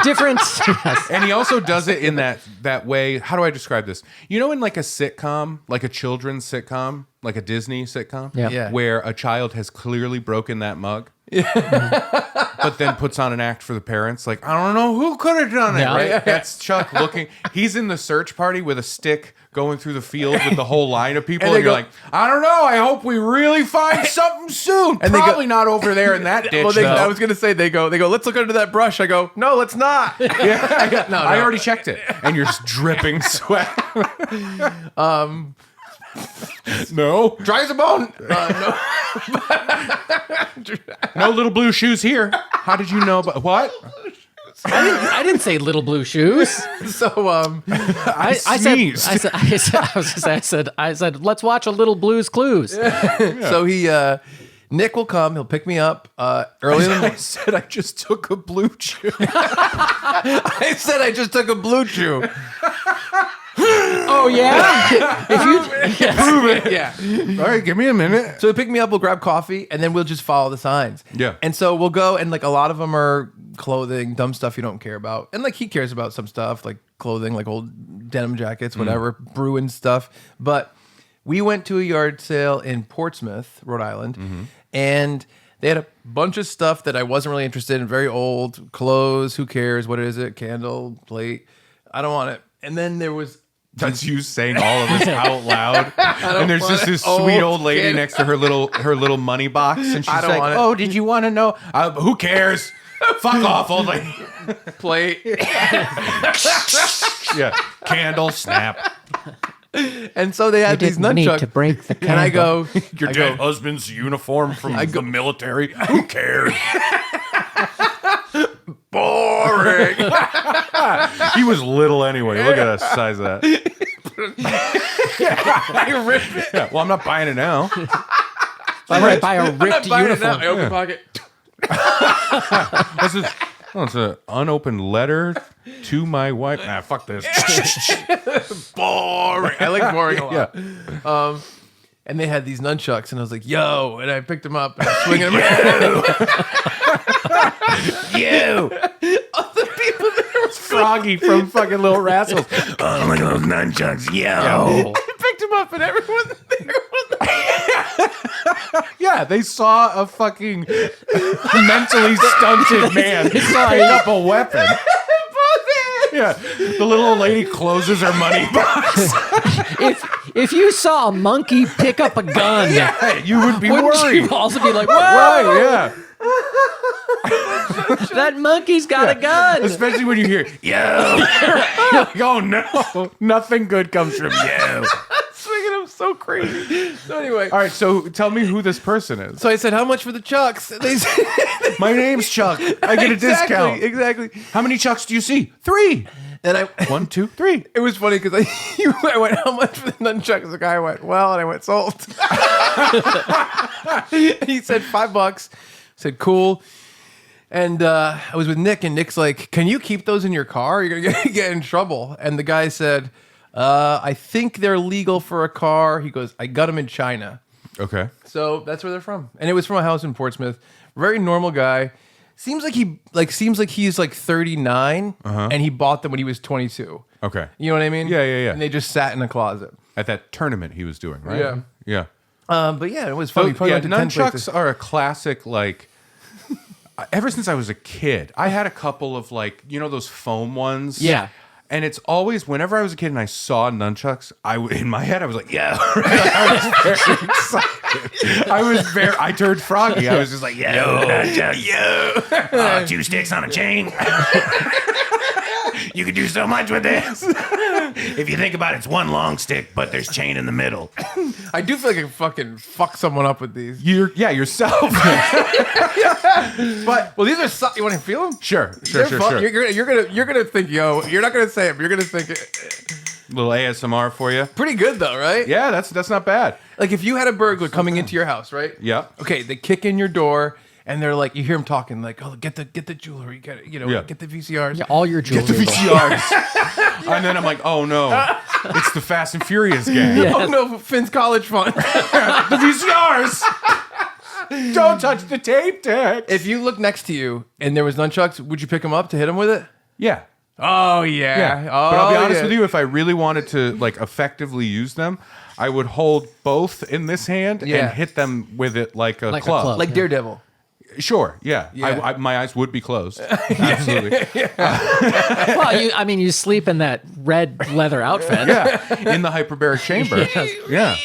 Different. Yes.
And he also does it in that way. How do I describe this? You know, in like a sitcom, like a children's sitcom, like a Disney sitcom,
Yeah.
Yeah.
where a child has clearly broken that mug. but then puts on an act for the parents. Like, I don't know who could have done it,
Yeah.
right? That's Chuck looking. He's in the search party with a stick going through the field with the whole line of people. And you're like, I don't know. I hope we really find something soon. And probably not over there in that ditch,
I was going to say, they go, let's look under that brush. I go, no, let's not.
Yeah. No, I already checked it. And you're dripping sweat. No.
Dry as a bone. No.
No little blue shoes here. How did you know about what?
I didn't say little blue shoes.
So
I said, let's watch a little Blue's Clues.
So Nick will come. He'll pick me up early in the morning.
I said I just took a blue chew.
I said I just took a blue chew.
Oh yeah.
Prove it.
Yeah.
All right, give me a minute.
So he'll pick me up. We'll grab coffee, and then we'll just follow the signs.
Yeah.
And so we'll go, and like a lot of them are clothing, dumb stuff you don't care about, and like he cares about some stuff like clothing, like old denim jackets, whatever, Bruin stuff. But we went to a yard sale in Portsmouth, Rhode Island, and they had a bunch of stuff that I wasn't really interested in. Very old clothes. Who cares? What is it? Candle, plate. I don't want it. And then there was.
That's you saying all of this out loud. And there's just this sweet old lady next to her little money box, and she's like, "Oh, did you want to know? Who cares? Fuck off, old lady."
Plate.
Yeah, candle, snap.
And so they had these
didn't need
nunchucks.
to break the
and I go,
Your dead husband's uniform from the military. Who cares?
boring.
He was little anyway. Look at the size of that.
I rip it.
Yeah, well, I'm not buying it now.
I buy a ripped uniform.
I open pocket.
What's this? Oh, it's an unopened letter to my wife. Nah, fuck this.
Boring. I like boring a lot.
Yeah.
And they had these nunchucks, and I was like, "Yo!" And I picked them up and I was swinging them.
You.
Other people there was
Froggy from fucking Little Rascals.
Oh, look at those nunchucks. Yo.
I picked them up, and everyone there was.
Yeah, they saw a fucking mentally stunted man pick up a weapon. Yeah, the little old lady closes her money box.
If you saw a monkey pick up a gun,
You would be
wouldn't
worried.
you also be like, "Whoa,
Right, yeah.
that monkey's got a gun"?
Especially when you hear, yo. You're like, oh no, nothing good comes from you.
Swinging them so crazy. So anyway,
All right, so tell me who this person is.
so I said, "How much for the chucks?" And they said,
My name's Chuck. I get a discount.
Exactly.
How many Chucks do you see? 3.
And
1, 2, 3.
it was funny because I went, "How much for the nunchucks?" The guy went, "Well," and I went, "Sold." He said $5. I said, "Cool." And I was with Nick, and Nick's like, "Can you keep those in your car? You're gonna get in trouble." And the guy said, "I think they're legal for a car." He goes, "I got them in China."
Okay.
So that's where they're from, and it was from a house in Portsmouth. Very normal guy. Seems like he's like 39, and he bought them when he was 22.
Okay.
You know what I mean?
Yeah, yeah, yeah.
And they just sat in a closet.
At that tournament he was doing, right?
Yeah.
Yeah.
But yeah, it was funny.
So, yeah, nunchucks are a classic, like, ever since I was a kid. I had a couple of, like, you know those foam ones?
Yeah.
And it's always, whenever I was a kid and I saw nunchucks, in my head, I was like, yeah. I was very excited. I turned froggy. I was just like, yeah.
Yo. 2 sticks on a chain. You could do so much with this. If you think about it, it's one long stick, but there's chain in the middle.
I do feel like I can fucking fuck someone up with these.
Yourself.
But well, these are you want to feel them?
Sure.
You're gonna think, yo. You're not gonna say it, but you're gonna think it.
Little ASMR for you.
Pretty good though, right?
Yeah, that's not bad.
Like if you had a burglar coming into your house, right?
Yeah.
Okay, they kick in your door. And they're like, you hear them talking, like, "Oh, get the jewelry, get it, get the VCRs,
Yeah, all your jewelry.
Get the VCRs. And then I'm like, oh no, it's the Fast and Furious gang.
Yeah.
Oh no, Finn's college fund."
The VCRs. Don't touch the tape deck.
If you look next to you and there was nunchucks, would you pick them up to hit them with it?
Yeah.
Oh yeah.
But I'll be honest with you, if I really wanted to like effectively use them, I would hold both in this hand and hit them with it like a club.
Like Daredevil.
Sure, yeah.
Yeah.
My eyes would be closed. Absolutely.
Well, you sleep in that red leather outfit.
Yeah, in the hyperbaric chamber. Yeah.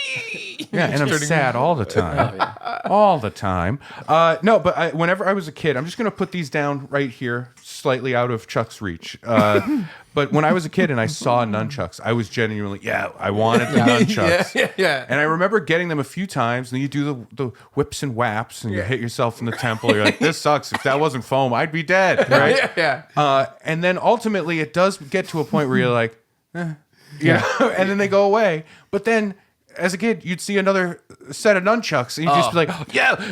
Yeah, and I'm sad all the time. All the time. No, but whenever I was a kid, I'm just going to put these down right here, slightly out of Chuck's reach. But when I was a kid and I saw nunchucks, I was genuinely, I wanted the nunchucks.
Yeah.
And I remember getting them a few times, and you do the whips and whaps, and you hit yourself in the temple. You're like, this sucks. If that wasn't foam, I'd be dead, right?
Yeah.
And then ultimately, it does get to a point where you're like, and then they go away. But then, as a kid, you'd see another set of nunchucks, and you'd just be like,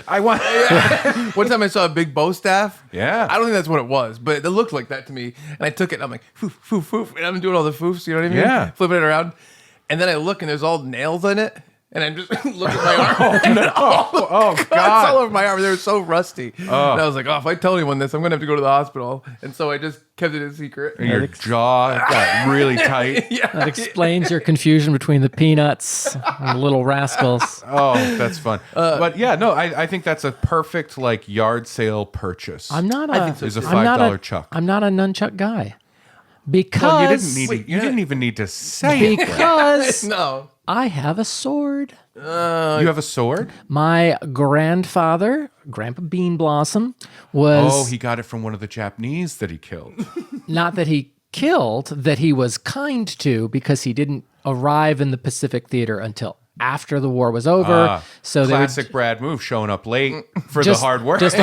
I want.
One time I saw a big bow staff.
Yeah.
I don't think that's what it was, but it looked like that to me. And I took it, and I'm like, foof, foof, foof. And I'm doing all the foofs, you know what I mean?
Yeah.
Flipping it around. And then I look, and there's all nails in it. And I'm just looking at my arm.
Oh,
Cuts
God.
all over my arm. They were so rusty. And I was like, if I tell anyone this, I'm going to have to go to the hospital. And so I just kept it a secret.
And your jaw got really tight.
That explains your confusion between the peanuts and the little rascals.
Oh, that's fun. But yeah, no, I think that's a perfect like yard sale purchase.
I'm not a.
Is a
I'm not
$5 chuck.
I'm not a nunchuck guy because
Well, you didn't even need to say it.
because
No.
I have a sword.
You have a sword?
My grandfather, Grandpa Bean Blossom, was
Oh, he got it from one of the Japanese that he killed.
not that he killed, that he was kind to because he didn't arrive in the Pacific Theater until after the war was over. So they would
Classic Brad move, showing up late for the hard work.
just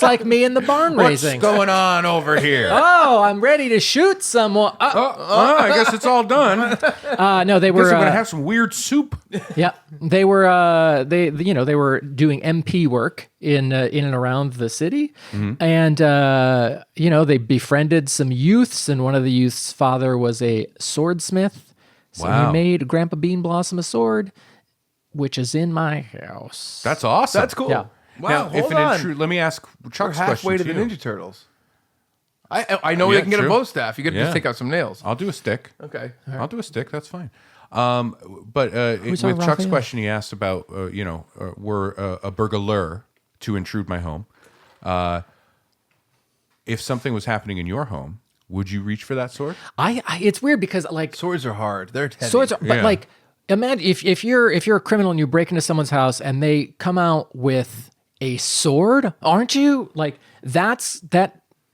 like me in the barn
What's
raising.
going on over here?
Oh, I'm ready to shoot someone.
I guess it's all done.
No, they were.
Guess we're gonna have some weird soup.
Yeah, they were. They were doing MP work in and around the city, and they befriended some youths, and one of the youths' father was a swordsmith. So
Wow.
he made Grandpa Bean Blossom a sword, which is in my house.
That's awesome.
That's cool.
Yeah.
Wow,
Now,
hold on.
let me ask
We're
Chuck's
halfway to
question
the
too.
Ninja Turtles. I know
Yeah,
you can get
true.
a bow staff. You got to
Yeah.
just take out some nails.
I'll do a stick.
Okay.
I'll do a stick. That's fine. But with
our
Chuck's
Raphael?
question, he asked about, were a burglar to intrude my home. If something was happening in your home, would you reach for that sword?
It's weird because like
Swords are hard. They're heavy.
swords are, but
Yeah.
like imagine if you're a criminal and you break into someone's house and they come out with a sword, aren't you like that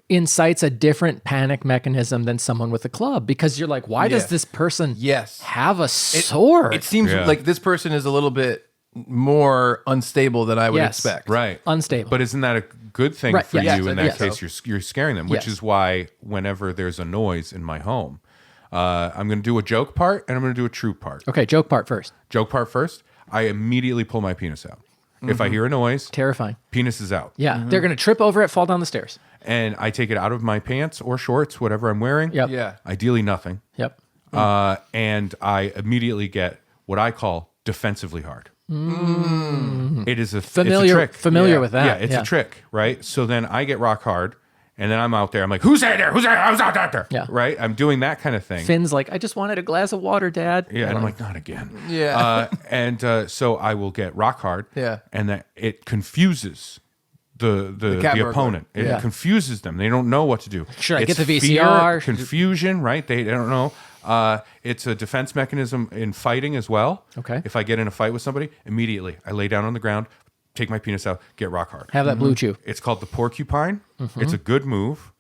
incites a different panic mechanism than someone with a club because you're like, why does
Yeah.
this person
Yes.
have a sword?
It seems
Yeah.
like this person is a little bit more unstable than I would
Yes.
expect.
Right.
Unstable.
But isn't that a good thing
Right,
for
yes.
you in
Yes,
that
I
case?
think
You're scaring them, which
Yes.
is why whenever there's a noise in my home, I'm going to do a joke part and I'm going to do a true part.
Okay, joke part first.
Joke part first, I immediately pull my penis out. If I hear a noise,
Terrifying.
penis is out.
Yeah, they're gonna trip over it, fall down the stairs.
And I take it out of my pants or shorts, whatever I'm wearing.
Yep.
Yeah.
Ideally nothing.
Yep.
And I immediately get what I call defensively hard. It is it's a trick.
Familiar with that.
Yeah, it's a trick, right? So then I get rock hard, and then I'm out there. I'm like, who's out there? Who's out there?
Yeah.
Right? I'm doing that kind of thing.
Finn's like, I just wanted a glass of water, Dad.
Yeah, and I'm like, not again.
Yeah.
So I will get rock hard.
Yeah.
And that it confuses the
cat burglar.
opponent. It
Yeah.
confuses them. They don't know what to do.
Should I
It's
get the
fear,
VCR?
confusion, right? They don't know. It's a defense mechanism in fighting as well.
Okay.
If I get in a fight with somebody, immediately I lay down on the ground, take my penis out, get rock hard.
Have that blue chew.
It's called the porcupine. It's a good move.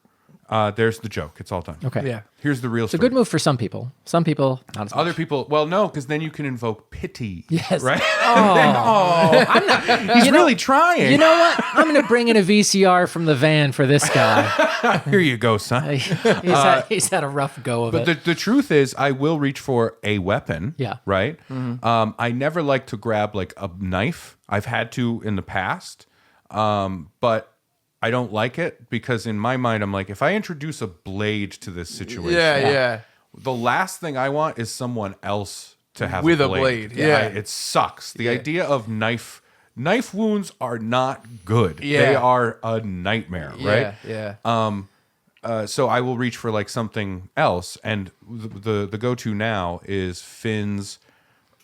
There's the joke. It's all done.
Okay.
Yeah.
Here's the real
It's a
story.
good move for some people. Some people, not as much.
Other people, well, no, because then you can invoke pity.
Yes.
Right?
Oh,
He's really trying.
you know what? I'm going to bring in a VCR from the van for this guy.
Here you go, son.
He's had a rough go of
But
it.
the truth is, I will reach for a weapon.
Yeah.
Right? I never like to grab like a knife. I've had to in the past. But I don't like it because in my mind, I'm like, if I introduce a blade to this situation,
Yeah.
the last thing I want is someone else to have
With
a
a
blade.
blade, yeah.
It sucks. The idea of knife wounds are not good.
Yeah.
They are a nightmare, right?
Yeah.
So I will reach for like something else, and the go-to now is Finn's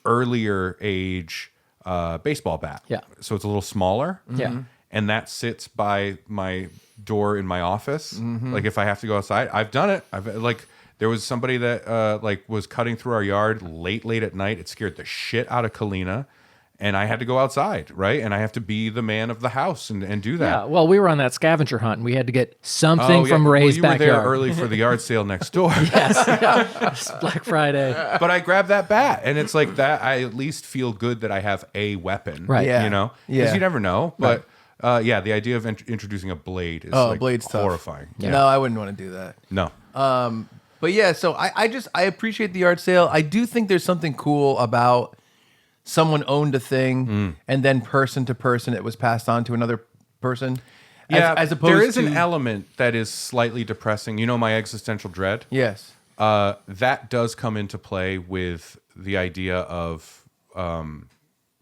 earlier age baseball bat.
Yeah.
So it's a little smaller.
Yeah.
and that sits by my door in my office. Like if I have to go outside, I've done it. There was somebody that was cutting through our yard late at night. It scared the shit out of Kalina. And I had to go outside, right? And I have to be the man of the house and do that.
Yeah, well, we were on that scavenger hunt, and we had to get something from Ray's backyard.
You were there early for the yard sale next door.
Yes, Black Friday.
But I grabbed that bat, and it's like that. I at least feel good that I have a weapon,
right?
Yeah.
You know, because you never know. But the idea of introducing a blade is
blade's
horrifying.
Tough. Yeah. No, I wouldn't want to do that.
No.
But yeah, so I appreciate the yard sale. I do think there's something cool about someone owned a thing and then person to person it was passed on to another person.
Yeah,
as opposed
there is
to
an element that is slightly depressing. You know, my existential dread?
Yes.
That does come into play with the idea of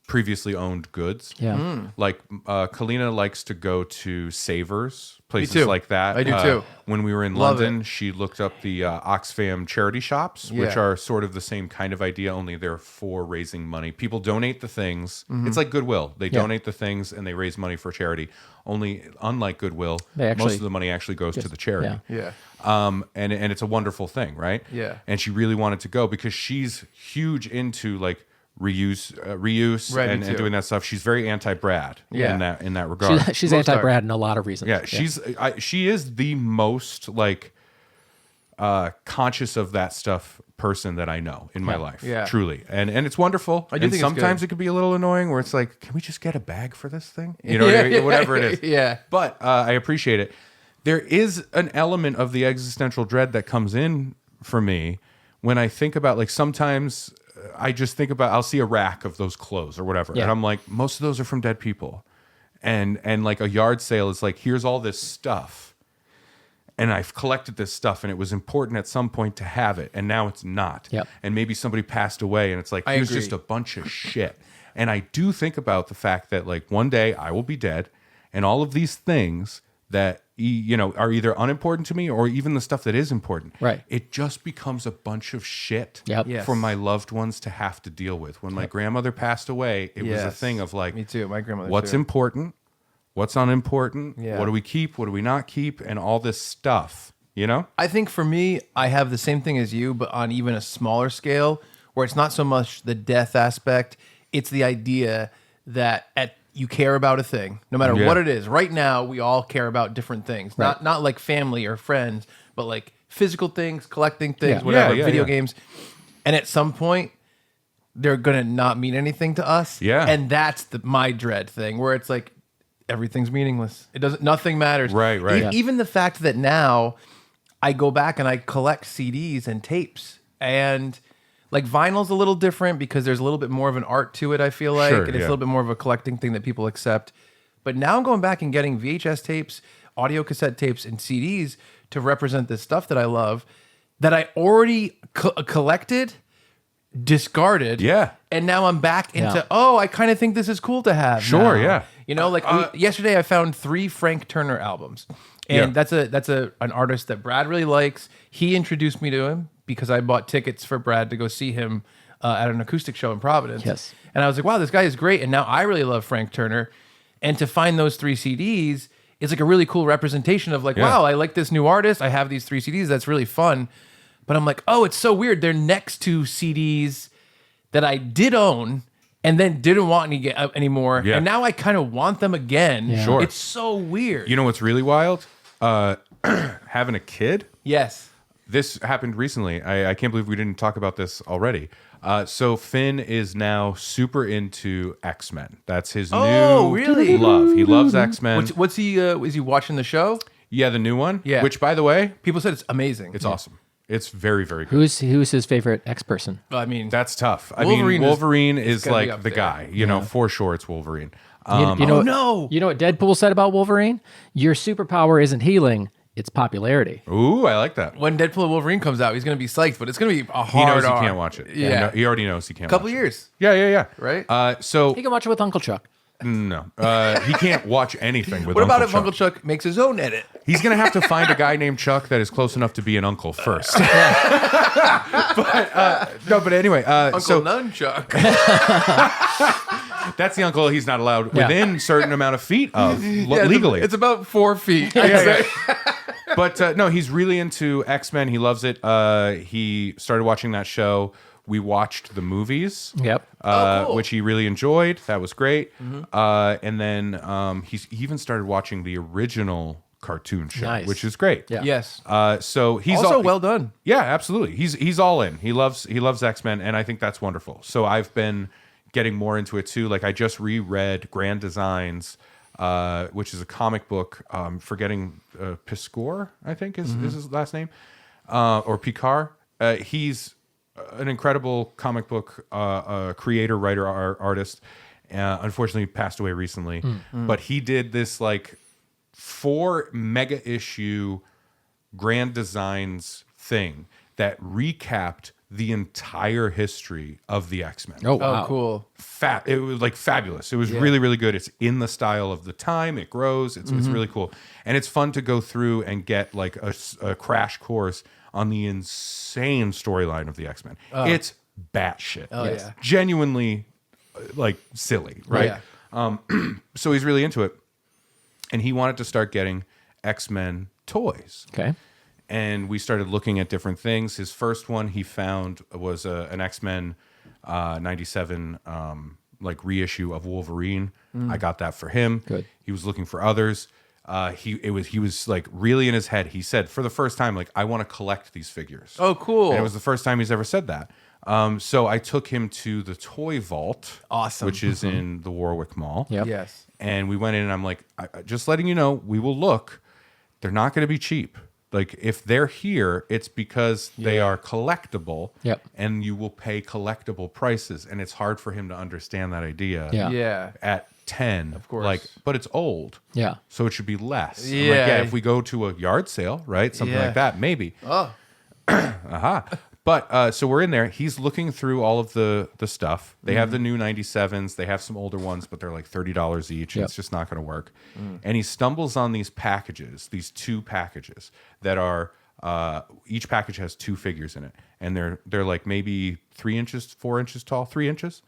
previously owned goods.
Yeah.
Like Kalina likes to go to Savers, places
too.
like that.
I do too.
When we were in
Love
London,
it.
she looked up the Oxfam charity shops, which
Yeah.
are sort of the same kind of idea, only they're for raising money. People donate the things. It's like Goodwill. They donate the things and they raise money for charity. Only, unlike Goodwill, most of the money actually goes to the charity.
Yeah.
And it's a wonderful thing, right?
Yeah.
And she really wanted to go because she's huge into like reuse
Right,
and
me too.
doing that stuff. She's very anti-Brad
Yeah.
in that regard.
She's
Most
anti-Brad in a lot of reasons.
Yeah, she is the most like conscious of that stuff person that I know in my life.
Yeah.
Truly. And it's wonderful.
I do
and
think it's
sometimes
good.
it could be a little annoying where it's like, can we just get a bag for this thing? You know, whatever it is.
Yeah.
But I appreciate it. There is an element of the existential dread that comes in for me when I think about like sometimes I just think about I'll see a rack of those clothes or whatever.
Yeah.
And I'm like, most of those are from dead people. And like a yard sale is like, here's all this stuff. And I've collected this stuff and it was important at some point to have it. And now it's not.
Yep.
And maybe somebody passed away and it's like,
I
here's
agree.
just a bunch of shit. And I do think about the fact that like one day I will be dead and all of these things that are either unimportant to me or even the stuff that is important.
Right.
It just becomes a bunch of shit
Yep.
Yes.
for my loved ones to have to deal with. When my grandmother passed away, it was a
Yes.
thing of like,
Me too. My grandmother
what's
too.
important, what's unimportant,
Yeah.
what do we keep, what do we not keep, and all this stuff, you know?
I think for me, I have the same thing as you, but on even a smaller scale, where it's not so much the death aspect, it's the idea that you care about a thing, no matter
Yeah.
what it is. Right now, we all care about different things, not like family or friends, but like physical things, collecting things,
Yeah.
whatever,
Yeah,
video
yeah.
games. And at some point, they're gonna not mean anything to us.
Yeah.
And that's my dread thing, where it's like everything's meaningless. Nothing matters.
Right. Yeah.
Even the fact that now I go back and I collect CDs and tapes, and like vinyl's a little different because there's a little bit more of an art to it, I feel like.
Sure,
and it's
yeah.
a little bit more of a collecting thing that people accept. But now I'm going back and getting VHS tapes, audio cassette tapes, and CDs to represent this stuff that I love that I already collected, discarded.
Yeah.
And now I'm back into,
Yeah.
I kind of think this is cool to have.
Sure,
now.
yeah.
You know, like yesterday I found 3 Frank Turner albums. And
Yeah.
that's an artist that Brad really likes. He introduced me to him because I bought tickets for Brad to go see him at an acoustic show in Providence.
Yes.
And I was like, wow, this guy is great. And now I really love Frank Turner. And to find those 3 CDs is like a really cool representation of like,
Yeah.
wow, I like this new artist. I have these 3 CDs. That's really fun. But I'm like, oh, it's so weird. They're next to CDs that I did own and then didn't want anymore.
Yeah.
And now I kind of want them again.
Yeah.
Sure.
It's so weird.
You know what's really wild? Having a kid.
Yes.
This happened recently. I can't believe we didn't talk about this already. So Finn is now super into X-Men. That's his new
really?
love. He loves X-Men.
What's he? Is he watching the show?
Yeah, the new one.
Yeah.
Which, by the way,
People said it's amazing.
it's awesome. It's very, very good.
Who's his favorite X person?
I mean,
That's tough. I
Wolverine
mean,
is-
Wolverine
it's
is
gotta be
like
up
the
there.
guy. You know, for sure, it's Wolverine.
You know,
no.
You know what Deadpool said about Wolverine? Your superpower isn't healing; it's popularity.
Ooh, I like that.
when Deadpool and Wolverine comes out, he's gonna be psyched, but it's gonna be a
He
hard
knows he
R.
can't watch it.
Yeah.
He already knows he can't.
Couple
watch it.
years.
Yeah.
Right?
So
You can watch it with Uncle Chuck.
no, he can't watch anything with.
What about if
Chuck.
Uncle Chuck makes his own edit?
He's gonna have to find a guy named Chuck that is close enough to be an uncle first. But anyway,
Uncle
so
Nunchuck.
That's the uncle he's not allowed within certain amount of feet of legally.
It's about 4 feet.
But no, he's really into X-Men. He loves it. He started watching that show. We watched the movies,
Cool.
which he really enjoyed. That was great. And then he even started watching the original cartoon show, which is great.
Yeah.
Yes.
So he's
also well done.
Yeah, absolutely. He's all in. He loves X-Men, and I think that's wonderful. So I've been getting more into it too. Like I just reread Grand Designs, which is a comic book. Forgetting Piscor, I think is his last name, or Picard. He's an incredible comic book creator, writer, artist. Unfortunately, passed away recently. But he did this like 4 mega issue Grand Designs thing that recapped the entire history of the X-Men.
Oh, wow.
Oh, cool.
It was like fabulous. It was really, really good. It's in the style of the time. It grows. It's really cool. And it's fun to go through and get like a crash course on the insane storyline of the X-Men. It's batshit.
Yeah.
Genuinely like silly, right?
Yeah.
So he's really into it. And he wanted to start getting X-Men toys.
Okay.
And we started looking at different things. His first one he found was an X-Men 97 like reissue of Wolverine. I got that for him.
Good.
He was looking for others. He was like really in his head. He said for the first time, like, I want to collect these figures.
Oh, cool.
And it was the first time he's ever said that. So I took him to the Toy Vault,
Awesome.
which is in the Warwick Mall.
Yep.
Yes.
And we went in and I'm like, just letting you know, we will look. They're not going to be cheap. Like if they're here, it's because they are collectible.
Yep.
And you will pay collectible prices. And it's hard for him to understand that idea.
Yeah.
Yeah.
At 10, of
course.
like, but it's old.
Yeah.
So it should be less. I'm like,
Yeah.
if we go to a yard sale, right? Something
Yeah.
like that, maybe.
Oh.
Aha. But so we're in there. He's looking through all of the stuff. They have the new 97s. They have some older ones, but they're like $30 each. And
Yep.
it's just not going to work. And he stumbles on these packages, these 2 packages that are each package has 2 figures in it, and they're like maybe 3 inches, 4 inches tall, 3 inches,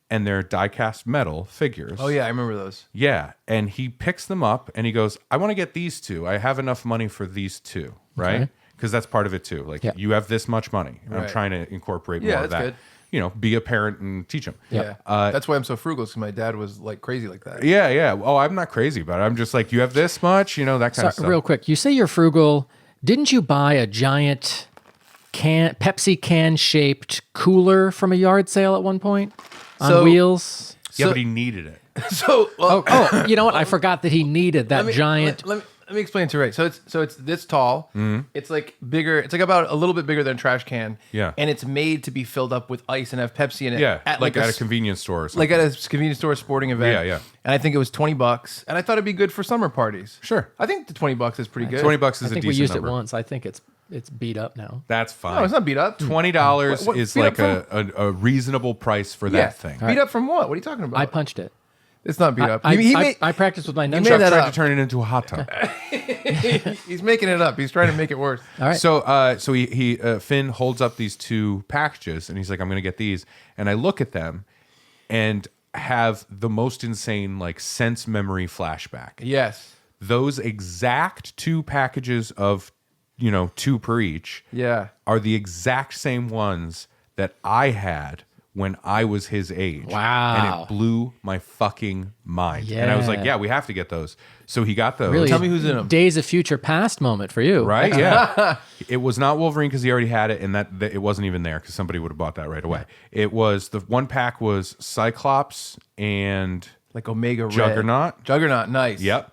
and they're die-cast metal figures.
Oh yeah, I remember those.
Yeah, and he picks them up and he goes, I want to get these 2. I have enough money for these 2, right?
Okay.
Because that's part of it too. Like
Yeah.
you have this much money. And I'm
Right.
trying to incorporate
Yeah,
more of that.
that's good.
You know, be a parent and teach them.
Yeah. That's why I'm so frugal, because my dad was like crazy like that.
Yeah, yeah. Oh, I'm not crazy about it. I'm just like, you have this much, you know, that kind of stuff.
Real quick, you say you're frugal. Didn't you buy a giant Pepsi can shaped cooler from a yard sale at one point on
So-
wheels?
Yeah,
So-
but he needed it.
So well,
Oh, you know what? I forgot that he needed that giant.
Let me explain to you, right. So it's this tall. It's like bigger. It's like about a little bit bigger than a trash can.
Yeah.
And it's made to be filled up with ice and have Pepsi in it.
Yeah, like at a
s-
convenience store or something.
like at a convenience store sporting event.
Yeah, yeah.
And I think it was $20, and I thought it'd be good for summer parties.
Sure.
I think the $20 is pretty good.
$20 is
I
a
think
decent
we used
number.
it once. I think it's beat up now.
That's fine.
No, it's not beat up.
$20
What-
is
beat
like
up
a reasonable price for
Yeah.
that thing.
Beat up from what? What are you talking about?
I punched it.
It's not beat up.
I practiced with my
made
Chuck
nunchucks.
that
tried
up.
to turn it into a hot tub.
He's making it up. He's trying to make it worse.
All right.
So he Finn holds up these 2 packages and he's like, I'm gonna get these. And I look at them and have the most insane like sense memory flashback.
Yes.
Those exact 2 packages of 2 per each
Yeah.
are the exact same ones that I had when I was his age.
Wow.
And it blew my fucking mind. And I was like,
Yeah.
yeah, we have to get those. So he got those.
Really,
Tell me who's in 'em.
Days of Future Past moment for you,
Right? Yeah. It was not Wolverine because he already had it, and that it wasn't even there because somebody would have bought that right away. It was the one pack was Cyclops and
Like Omega Red.
Juggernaut.
Juggernaut. Nice.
Yep.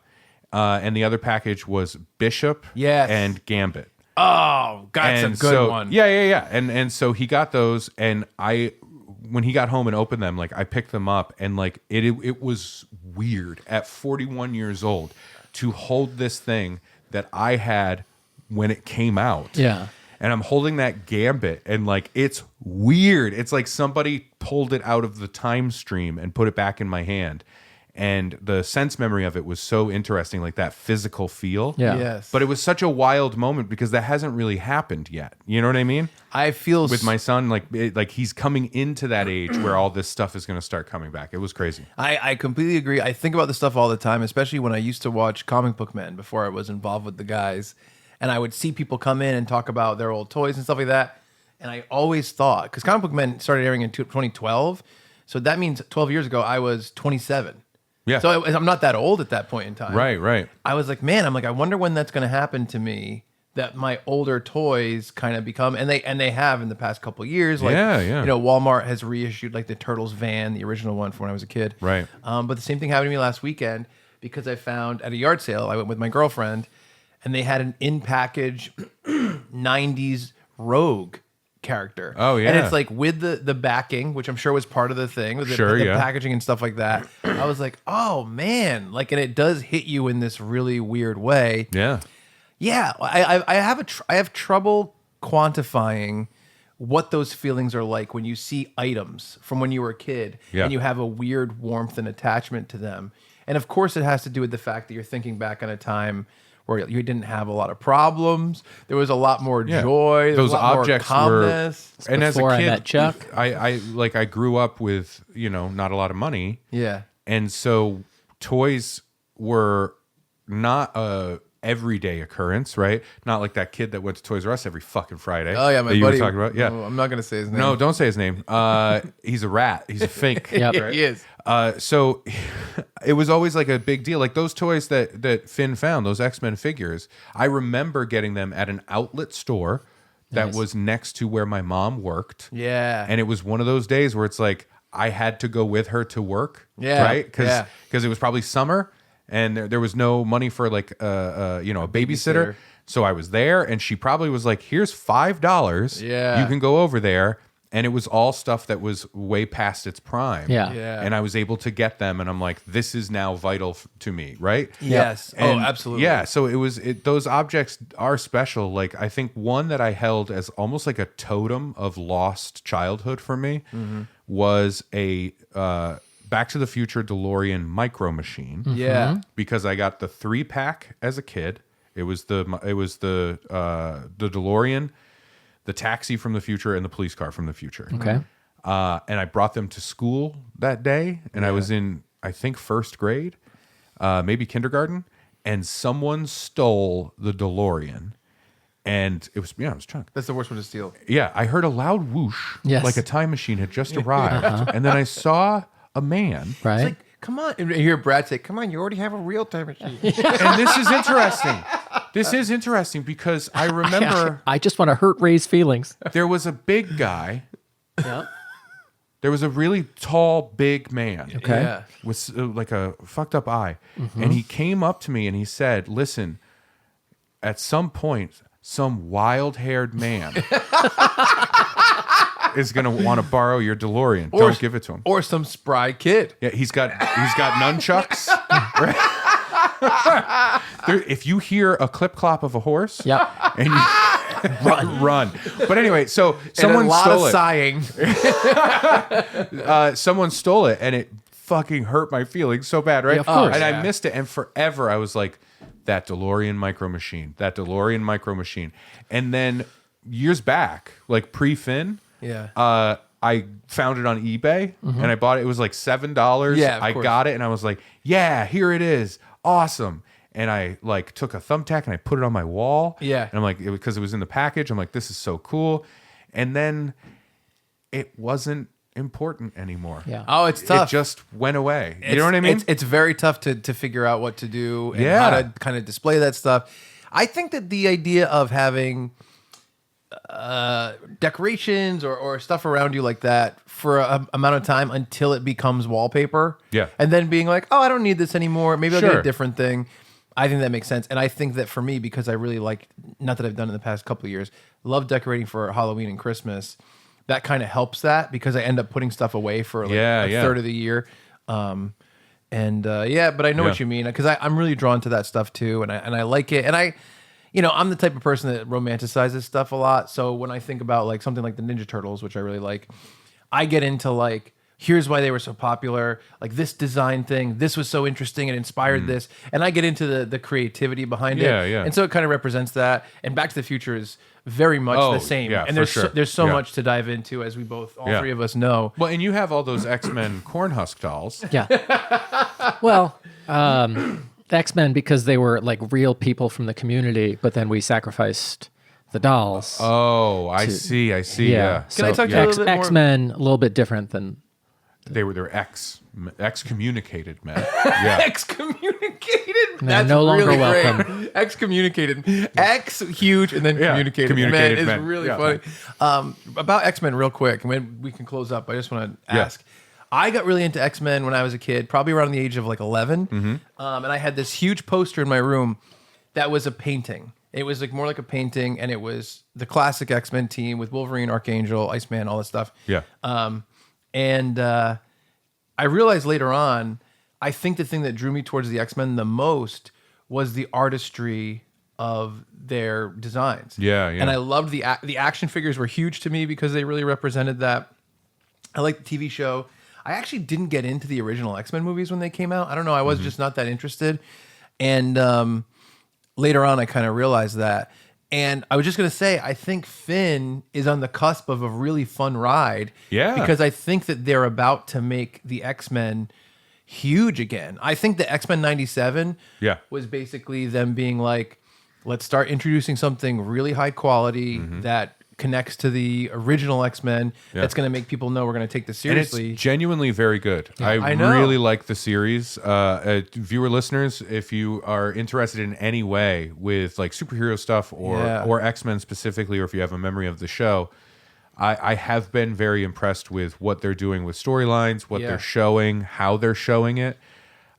And the other package was Bishop
Yes.
and Gambit.
Oh, that's
And
a good
so,
one.
Yeah. And so he got those, and when he got home and opened them, like I picked them up, and like it was weird at 41 years old to hold this thing that I had when it came out.
Yeah.
And I'm holding that Gambit, and like it's weird. It's like somebody pulled it out of the time stream and put it back in my hand. And the sense memory of it was so interesting, like that physical feel.
Yeah.
Yes.
But it was such a wild moment because that hasn't really happened yet. You know what I mean?
I feel
With my son, like he's coming into that age where all this stuff is going to start coming back. It was crazy.
I completely agree. I think about this stuff all the time, especially when I used to watch Comic Book Men before I was involved with the guys. And I would see people come in and talk about their old toys and stuff like that. And I always thought, because Comic Book Men started airing in 2012, so that means 12 years ago I was 27.
Yeah.
So I'm not that old at that point in time.
Right.
I was like, man, I wonder when that's going to happen to me. That my older toys kind of become, and they have in the past couple of years. Like,
Yeah.
You know, Walmart has reissued like the Turtles van, the original one from when I was a kid.
Right.
But the same thing happened to me last weekend because I found at a yard sale. I went with my girlfriend, and they had an in-package 90s Rogue character.
Oh, yeah.
And it's like with the backing, which I'm sure was part of the thing, with the packaging and stuff like that. I was like, oh man, like, and it does hit you in this really weird way.
Yeah.
Yeah, I have trouble quantifying what those feelings are like when you see items from when you were a kid and you have a weird warmth and attachment to them. And of course, it has to do with the fact that you're thinking back on a time where you didn't have a lot of problems. There was a lot more joy.
Those objects
more calmness.
were, and as a
Before
kid,
I met Chuck.
I grew up with, not a lot of money.
Yeah.
And so toys were not a everyday occurrence, right? Not like that kid that went to Toys R Us every fucking Friday.
Oh yeah, my
that you
buddy.
were talking about. Yeah.
Oh, I'm not gonna say his name.
No, don't say his name. He's a rat. He's a fink.
Yep.
Right?
He is.
So it was always like a big deal. Like those toys that Finn found, those X-Men figures, I remember getting them at an outlet store that was next to where my mom worked.
Yeah.
And it was one of those days where it's like I had to go with her to work.
Yeah.
Right? Because it was probably summer and there was no money for like a babysitter. So I was there and she probably was like, here's $5.
Yeah.
You can go over there. And it was all stuff that was way past its prime.
Yeah.
Yeah.
And I was able to get them, and I'm like, this is now vital to me, right?
Yes.
And
absolutely.
Yeah. So those objects are special. Like, I think one that I held as almost like a totem of lost childhood for me was a Back to the Future DeLorean Micro Machine.
Yeah.
Because I got the 3-pack as a kid. It was the DeLorean, the taxi from the future, and the police car from the future.
Okay.
And I brought them to school that day, and I was in, I think, first grade, maybe kindergarten, and someone stole the DeLorean. And it was Chuck.
That's the worst one to steal.
Yeah, I heard a loud whoosh,
Yes.
like a time machine had just arrived. And then I saw a man.
Right.
It's like, come on. And you hear Brad say, come on, you already have a real time machine.
And this is interesting. This is interesting because I remember
I just want to hurt Ray's feelings.
there was a big guy.
Yeah.
There was a really tall, big man.
Okay.
Yeah.
With like a fucked up eye. And he came up to me and he said, listen, at some point, some wild-haired man is going to want to borrow your DeLorean. Don't give it to him.
Or some spry kid.
Yeah, he's got nunchucks. If you hear a clip-clop of a horse,
Yep.
and you run. But anyway, so someone
and a lot
stole
of
it.
sighing.
Someone stole it, and it fucking hurt my feelings so bad, right?
Yeah, of course.
And I missed it, and forever I was like, that DeLorean Micro Machine. And then years back, like pre-Finn,
Yeah.
I found it on eBay, and I bought it. It was like $7.
Yeah, of
I
course.
got it, and I was like, yeah, here it is. Awesome. And I like took a thumbtack and I put it on my wall.
Yeah.
And I'm like, because it was in the package, I'm like, this is so cool. And then it wasn't important anymore.
Yeah.
Oh, it's tough.
It just went away. You know what I mean?
It's very tough to figure out what to do and
Yeah.
how to kind of display that stuff. I think that the idea of having decorations or stuff around you like that for a amount of time until it becomes wallpaper.
Yeah.
And then being like, oh, I don't need this anymore. Maybe I'll get
Sure.
a different thing. I think that makes sense. And I think that for me, because I really like, not that I've done in the past couple of years, love decorating for Halloween and Christmas. That kind of helps that because I end up putting stuff away for like a third of the year. But I know what you mean because I'm really drawn to that stuff too. And I like it. And I'm the type of person that romanticizes stuff a lot. So when I think about like something like the Ninja Turtles, which I really like, I get into like here's why they were so popular. Like this design thing, this was so interesting and inspired this. And I get into the creativity behind it.
Yeah.
And so it kind of represents that. And Back to the Future is very much the same.
Yeah,
and there's so much to dive into, as we both, all three of us know.
Well, and you have all those X-Men Cornhusk dolls.
Yeah. Well, the X-Men, because they were like real people from the community, but then we sacrificed the dolls.
Oh, I see. Yeah.
Can I talk to you a little bit more?
X-Men, a little bit different than...
They were excommunicated men. Yeah.
Excommunicated.
They're no longer welcome.
Excommunicated. X huge and then communicated.
Communicated
man,
men.
it's really
Yeah.
funny. About X-Men real quick, and when we can close up, I just want to ask. I got really into X-Men when I was a kid, probably around the age of like 11. And I had this huge poster in my room that was a painting. It was like more like a painting, and it was the classic X-Men team with Wolverine, Archangel, Iceman, all this stuff.
Yeah.
And I realized later on, I think the thing that drew me towards the X-Men the most was the artistry of their designs.
Yeah.
And I loved the action figures were huge to me because they really represented that. I liked the TV show. I actually didn't get into the original X-Men movies when they came out. I don't know. I was just not that interested. And later on, I kind of realized that. And I was just going to say, I think Finn is on the cusp of a really fun ride.
Yeah.
Because I think that they're about to make the X-Men huge again. I think the X-Men 97 was basically them being like, let's start introducing something really high quality that connects to the original X-Men that's going to make people know we're going to take this seriously.
And it's genuinely very good. I
know.
really like the series. Viewer listeners, if you are interested in any way with like superhero stuff or X-Men specifically, or if you have a memory of the show, I have been very impressed with what they're doing with storylines, what they're showing, how they're showing it.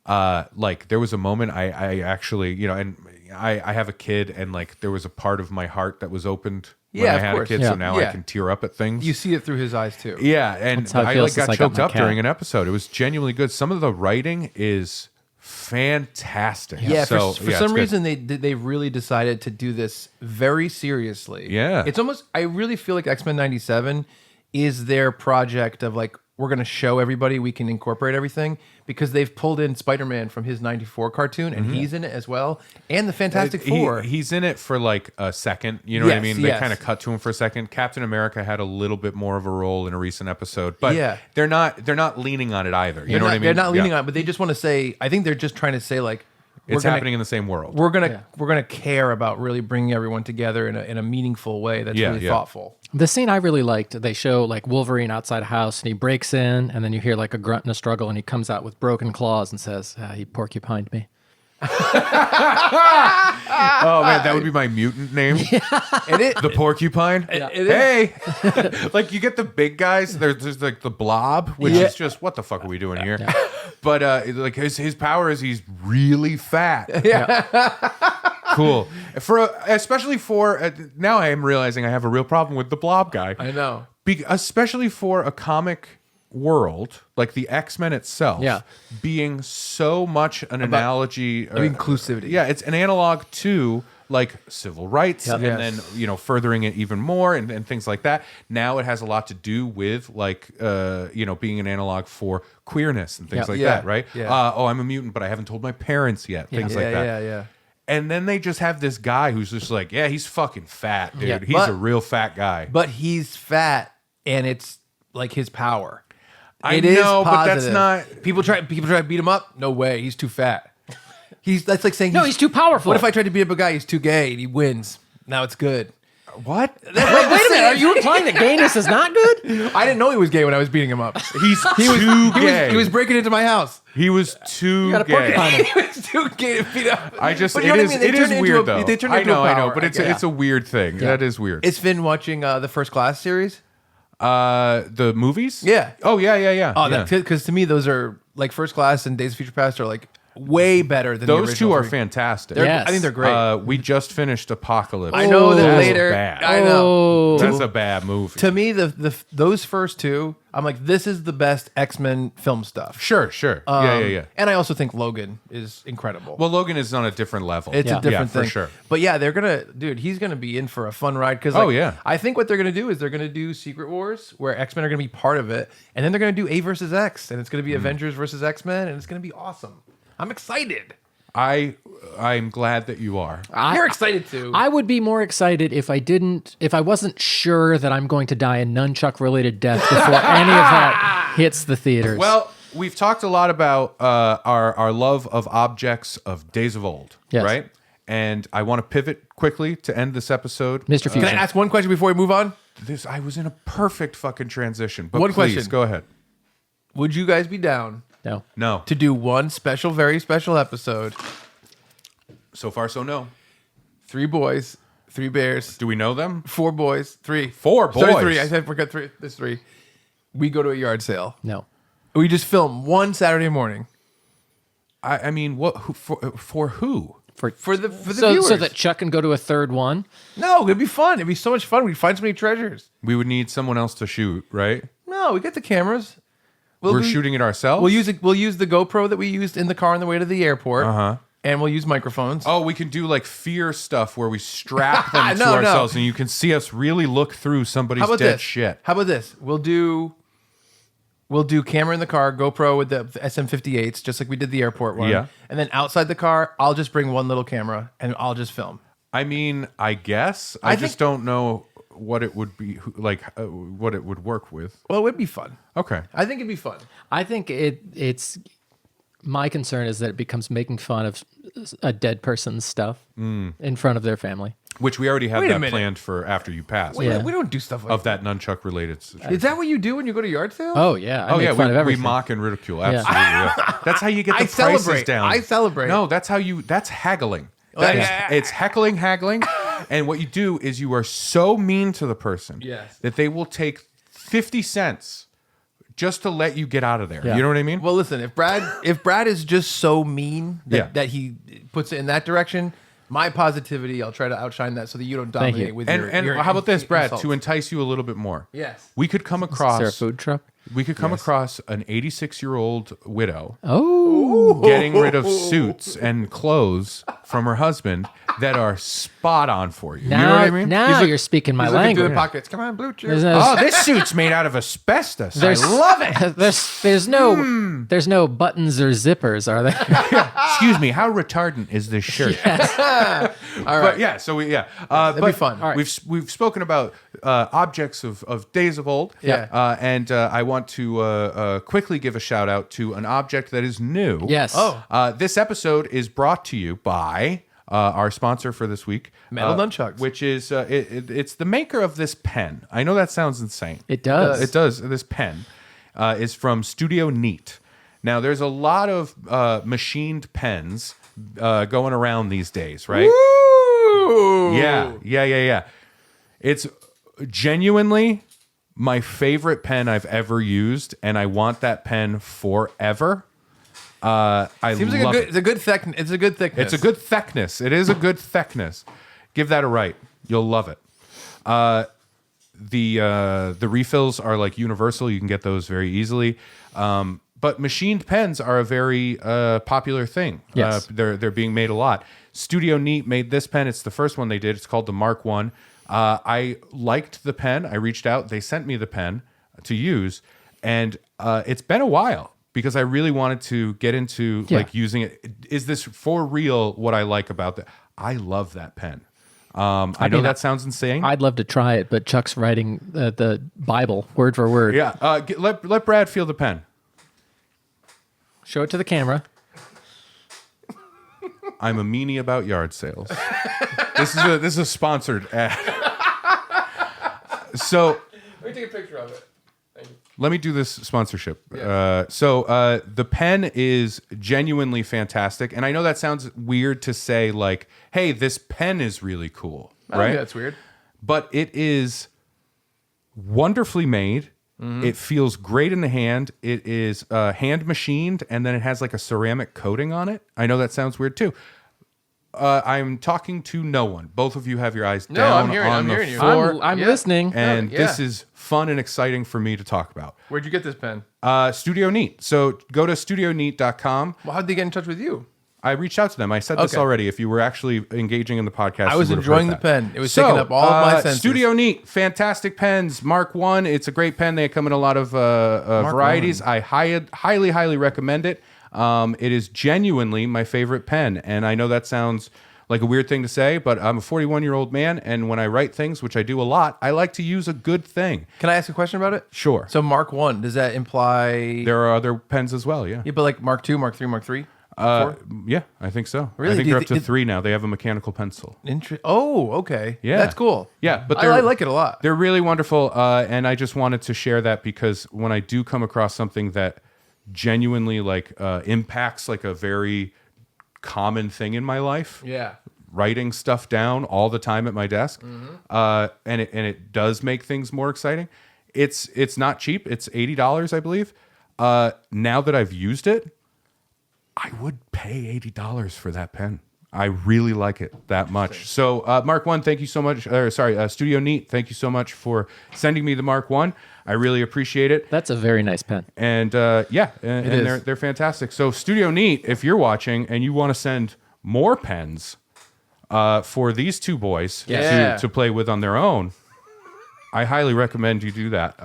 Like there was a moment I actually, and I have a kid, and like there was a part of my heart that was opened when I had a kid, so now I can tear up at things.
You see it through his eyes too.
Yeah, and
That's how it
I
feels
like got
since I got
choked
my
up
cat.
during an episode. It was genuinely good. Some of the writing is fantastic.
Yeah,
so,
for some reason they really decided to do this very seriously.
Yeah.
It's almost, I really feel like X-Men 97 is their project of like, we're going to show everybody we can incorporate everything, because they've pulled in Spider-Man from his 94 cartoon, and he's in it as well, and the Fantastic Four.
He's in it for like a second. You know what I mean? They
yes.
kind of cut to him for a second. Captain America had a little bit more of a role in a recent episode, but they're not leaning on it either. You know what I mean?
They're not leaning on it, but they just want to say, I think they're just trying to say like,
it's happening in the same world.
We're gonna care about really bringing everyone together in a meaningful way that's really thoughtful.
The scene I really liked, they show like Wolverine outside a house, and he breaks in, and then you hear like a grunt and a struggle, and he comes out with broken claws and says, he porcupined me.
Oh man, that would be my mutant name. The porcupine. Hey, like you get the big guys. There's like the blob, which is just what the fuck are we doing here? But like his power is he's really fat. Cool. Especially for now, I am realizing I have a real problem with the blob guy.
I know.
Especially for a comic world like the X-Men itself, being so much an analogy,
inclusivity.
Yeah, it's an analog to like civil rights, and then furthering it even more and things like that. Now it has a lot to do with like being an analog for queerness and things like that, right? Oh, I'm a mutant, but I haven't told my parents yet. Things like that.
Yeah.
And then they just have this guy who's just like, he's fucking fat, dude.
Yeah,
He's a real fat guy.
But he's fat, and it's like his power.
I know, but that's not.
People try to beat him up. No way, he's too fat. That's like saying
he's too powerful.
What if I tried to beat up a guy? He's too gay, and he wins. Now it's good.
What?
Wait a minute. Are you implying that gayness is not good?
I didn't know he was gay when I was beating him up.
He was gay.
He was breaking into my house.
He was too gay.
He was too gay to beat up.
It is weird though.
They turned
I
into a
know,
power.
but it's a weird thing. That is weird.
Is Finn watching the First Class series?
The movies?
Yeah.
Oh yeah.
Oh, because to me those are like First Class and Days of Future Past are like way better than
Those
the
two are
three.
fantastic.
Yes.
I think they're great.
We just finished Apocalypse.
I know that
That's
later.
bad.
I know.
That's a bad movie.
To me, those first two, I'm like, this is the best X-Men film stuff.
Sure. Yeah.
And I also think Logan is incredible.
Well, Logan is on a different level.
It's a different thing.
for sure.
But yeah, he's gonna be in for a fun ride because I think what they're gonna do is they're gonna do Secret Wars where X-Men are gonna be part of it, and then they're gonna do A versus X, and it's gonna be Avengers versus X-Men, and it's gonna be awesome. I'm excited.
I'm glad that you are.
You're excited too.
I would be more excited if I wasn't sure that I'm going to die a nunchuck related death before any of that hits the theaters.
Well, we've talked a lot about our love of objects of days of old,
Yes.
right? And I want to pivot quickly to end this episode.
Mr. Fusion.
Can I ask one question before we move on?
I was in a perfect fucking transition. But
One
please,
question.
go ahead.
Would you guys be down
No.
to do one special, very special episode?
So far, so no.
3 boys, 3 bears,
Do we know them?
4 boys, 3.
4
Sorry,
boys.
3. I said forgot 3. There's 3. We go to a yard sale.
No.
We just film one Saturday morning
I mean, what? For who?
for the
So
viewers.
that Chuck can go to a third one.
No, it'd be fun. It'd be so much fun. We'd find so many treasures.
We would need someone else to shoot, right?
No, we get the cameras.
We're shooting it ourselves.
We'll use the GoPro that we used in the car on the way to the airport. And we'll use microphones.
Oh, we can do like fear stuff where we strap them to
No.
ourselves, and you can see us really look through somebody's
How about
dead
this?
shit.
How about this? We'll do camera in the car, GoPro with the SM58s, just like we did the airport one.
Yeah.
And then outside the car, I'll just bring one little camera and I'll just film.
I mean, I guess I just don't know what it would be like, what it would work with.
Well, it would be fun.
Okay.
I think it'd be fun.
I think it's my concern is that it becomes making fun of a dead person's stuff in front of their family.
Which we already have
Wait a
that
minute.
planned for after you pass.
We don't do stuff like
Of that nunchuck related situation.
Is that what you do when you go to yard sales?
Oh yeah, I make fun of
we
everything.
mock and ridicule. Absolutely. Yeah. That's how you get the
I
prices
celebrate.
down.
I celebrate.
No, that's haggling.
Yeah.
It's haggling. And what you do is you are so mean to the person that they will take 50 cents just to let you get out of there.
Yeah.
You know what I mean?
Well, listen, if Brad is just so mean that,
Yeah.
he puts it in that direction, my positivity, I'll try to outshine that so that you don't
Thank
dominate
you.
with
and
your
how about this, Brad,
insults.
to entice you a little bit more?
Yes.
We could come
Is there a
across
food truck?
we could come across an 86-year-old widow
Oh,
getting rid of suits and clothes from her husband that are spot on for you.
now,
You know what I mean?
now you're speaking my
He's looking through
language.
the pockets. Come on, blue chew.
There's no,
Oh, this suit's made out of asbestos. I love it.
There's no buttons or zippers, are there?
Excuse me, how retardant is this shirt? But yeah, so
That'd be fun.
All right.
We've spoken about objects of days of old.
Yeah.
And I want to quickly give a shout out to an object that is new.
Yes.
Oh.
This episode is brought to you by our sponsor for this week,
Metal Nunchucks.
which is it's the maker of this pen. I know that sounds insane.
It does.
It does. This pen is from Studio Neat. Now, there's a lot of machined pens going around these days, right?
Ooh.
Yeah. It's genuinely my favorite pen I've ever used, and I want that pen forever. I
Seems like
love it.
it's a good thickness. It's a good thickness.
It's a good thickness. It is a good thickness. Give that a right. You'll love it. The refills are like universal. You can get those very easily. But machined pens are a very popular thing.
Yes.
They're being made a lot. Studio Neat made this pen. It's the first one they did. It's called the Mark I. I liked the pen. I reached out. They sent me the pen to use. And it's been a while because I really wanted to get into like using it. Is this for real what I like about that? I love that pen. I know that sounds insane.
I'd love to try it, but Chuck's writing the Bible word for word.
Yeah. Let Brad feel the pen.
Show it to the camera.
I'm a meanie about yard sales. This is a sponsored ad. So
Let me take a picture of it.
let me do this sponsorship. So the pen is genuinely fantastic, and I know that sounds weird to say, like, "Hey, this pen is really cool,"
I don't
right?
think that's weird.
But it is wonderfully made. It feels great in the hand. It is hand machined, and then it has like a ceramic coating on it. I know that sounds weird too. I'm talking to no one. Both of you have your eyes down on the floor.
I'm listening.
And this is fun and exciting for me to talk about.
Where'd you get this pen?
Studio Neat. So go to studioneat.com.
Well, how'd they get in touch with you?
I reached out to them. I said this already. If you were actually engaging in the podcast,
I was enjoying the pen. It was taking up all of my senses.
Studio Neat, fantastic pens. Mark I, it's a great pen. They come in a lot of varieties. I highly recommend it. It is genuinely my favorite pen. And I know that sounds like a weird thing to say, but I'm a 41-year-old man, and when I write things, which I do a lot, I like to use a good thing.
Can I ask a question about it?
Sure.
So Mark 1, does that imply...
There are other pens as well, yeah.
Yeah, but like Mark 2, Mark 3, Mark 3?
Yeah, I think so.
Really?
I think they're up to 3 now. They have a mechanical pencil.
Oh, okay.
Yeah.
That's cool.
Yeah, but
I like it a lot.
They're really wonderful, and I just wanted to share that because when I do come across something that genuinely like impacts like a very common thing in my life,
Yeah.
writing stuff down all the time at my desk, and it does make things more exciting. It's not cheap. It's $80, I believe. Now that I've used it, I would pay $80 for that pen. I really like it that much. So, Mark I, thank you so much. Studio Neat, thank you so much for sending me the Mark I. I really appreciate it.
That's a very nice pen.
And they're fantastic. So, Studio Neat, if you're watching and you want to send more pens for these two boys to play with on their own, I highly recommend you do that.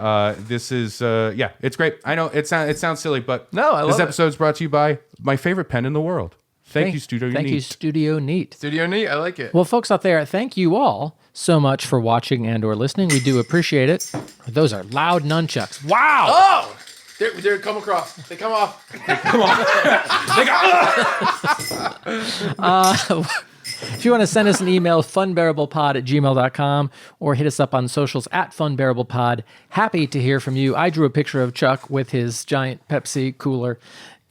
This is, it's great. I know it sounds silly, but this episode is brought to you by my favorite pen in the world. Thank you, Studio Neat.
Thank you, Studio Neat.
Studio Neat, I like it.
Well, folks out there, thank you all so much for watching and or listening. We do appreciate it. Those are loud nunchucks. Wow.
Oh! They come across. They come off.
Come on.
If you want to send us an email, funbearablepod@gmail.com, or hit us up on socials @funbearablepod. Happy to hear from you. I drew a picture of Chuck with his giant Pepsi cooler.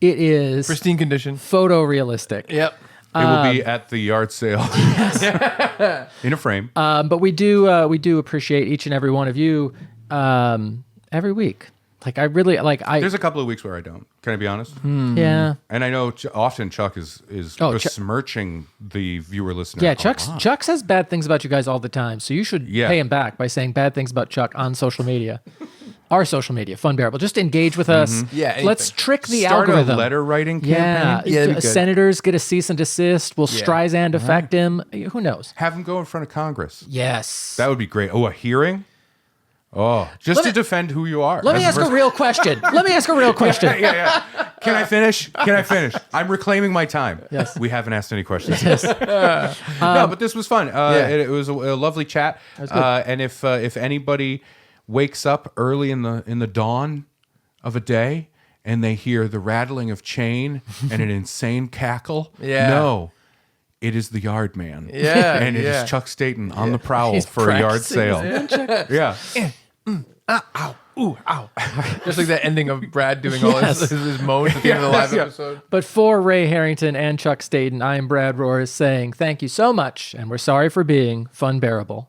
It is
pristine condition.
Photorealistic.
Yep.
It will be at the yard sale in a frame.
But we do appreciate each and every one of you every week. Like I really
There's a couple of weeks where I don't. Can I be honest?
Yeah.
And I know often Chuck is besmirching the viewer listener.
Yeah, Chuck says bad things about you guys all the time, so you should pay him back by saying bad things about Chuck on social media. Our social media, Funbearable. Just engage with us.
Yeah,
let's trick the
Start
algorithm.
a letter writing campaign.
Yeah,
senators get a cease and desist. Will Streisand affect him? Who knows?
Have him go in front of Congress.
Yes.
That would be great. Oh, a hearing? Oh, just to defend who you are.
Let me ask a real question.
Yeah. Can I finish? I'm reclaiming my time.
Yes.
We haven't asked any questions. Yes. No, but this was fun. It was a lovely chat. And if anybody wakes up early in the dawn of a day and they hear the rattling of chain and an insane cackle, no. It is the yard man.
Yeah.
And it is Chuck Staten on the prowl for a yard sale. Yeah.
Ow, ooh, ow. Just like that ending of Brad doing all his moans at the end of the live episode.
But for Ray Harrington and Chuck Staten, I am Brad Roars saying thank you so much, and we're sorry for being Funbearable.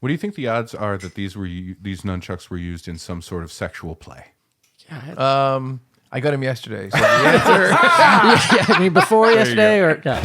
What do you think the odds are that these nunchucks were used in some sort of sexual play?
I got him yesterday. So the answer,
I mean, before yesterday, or. Yeah.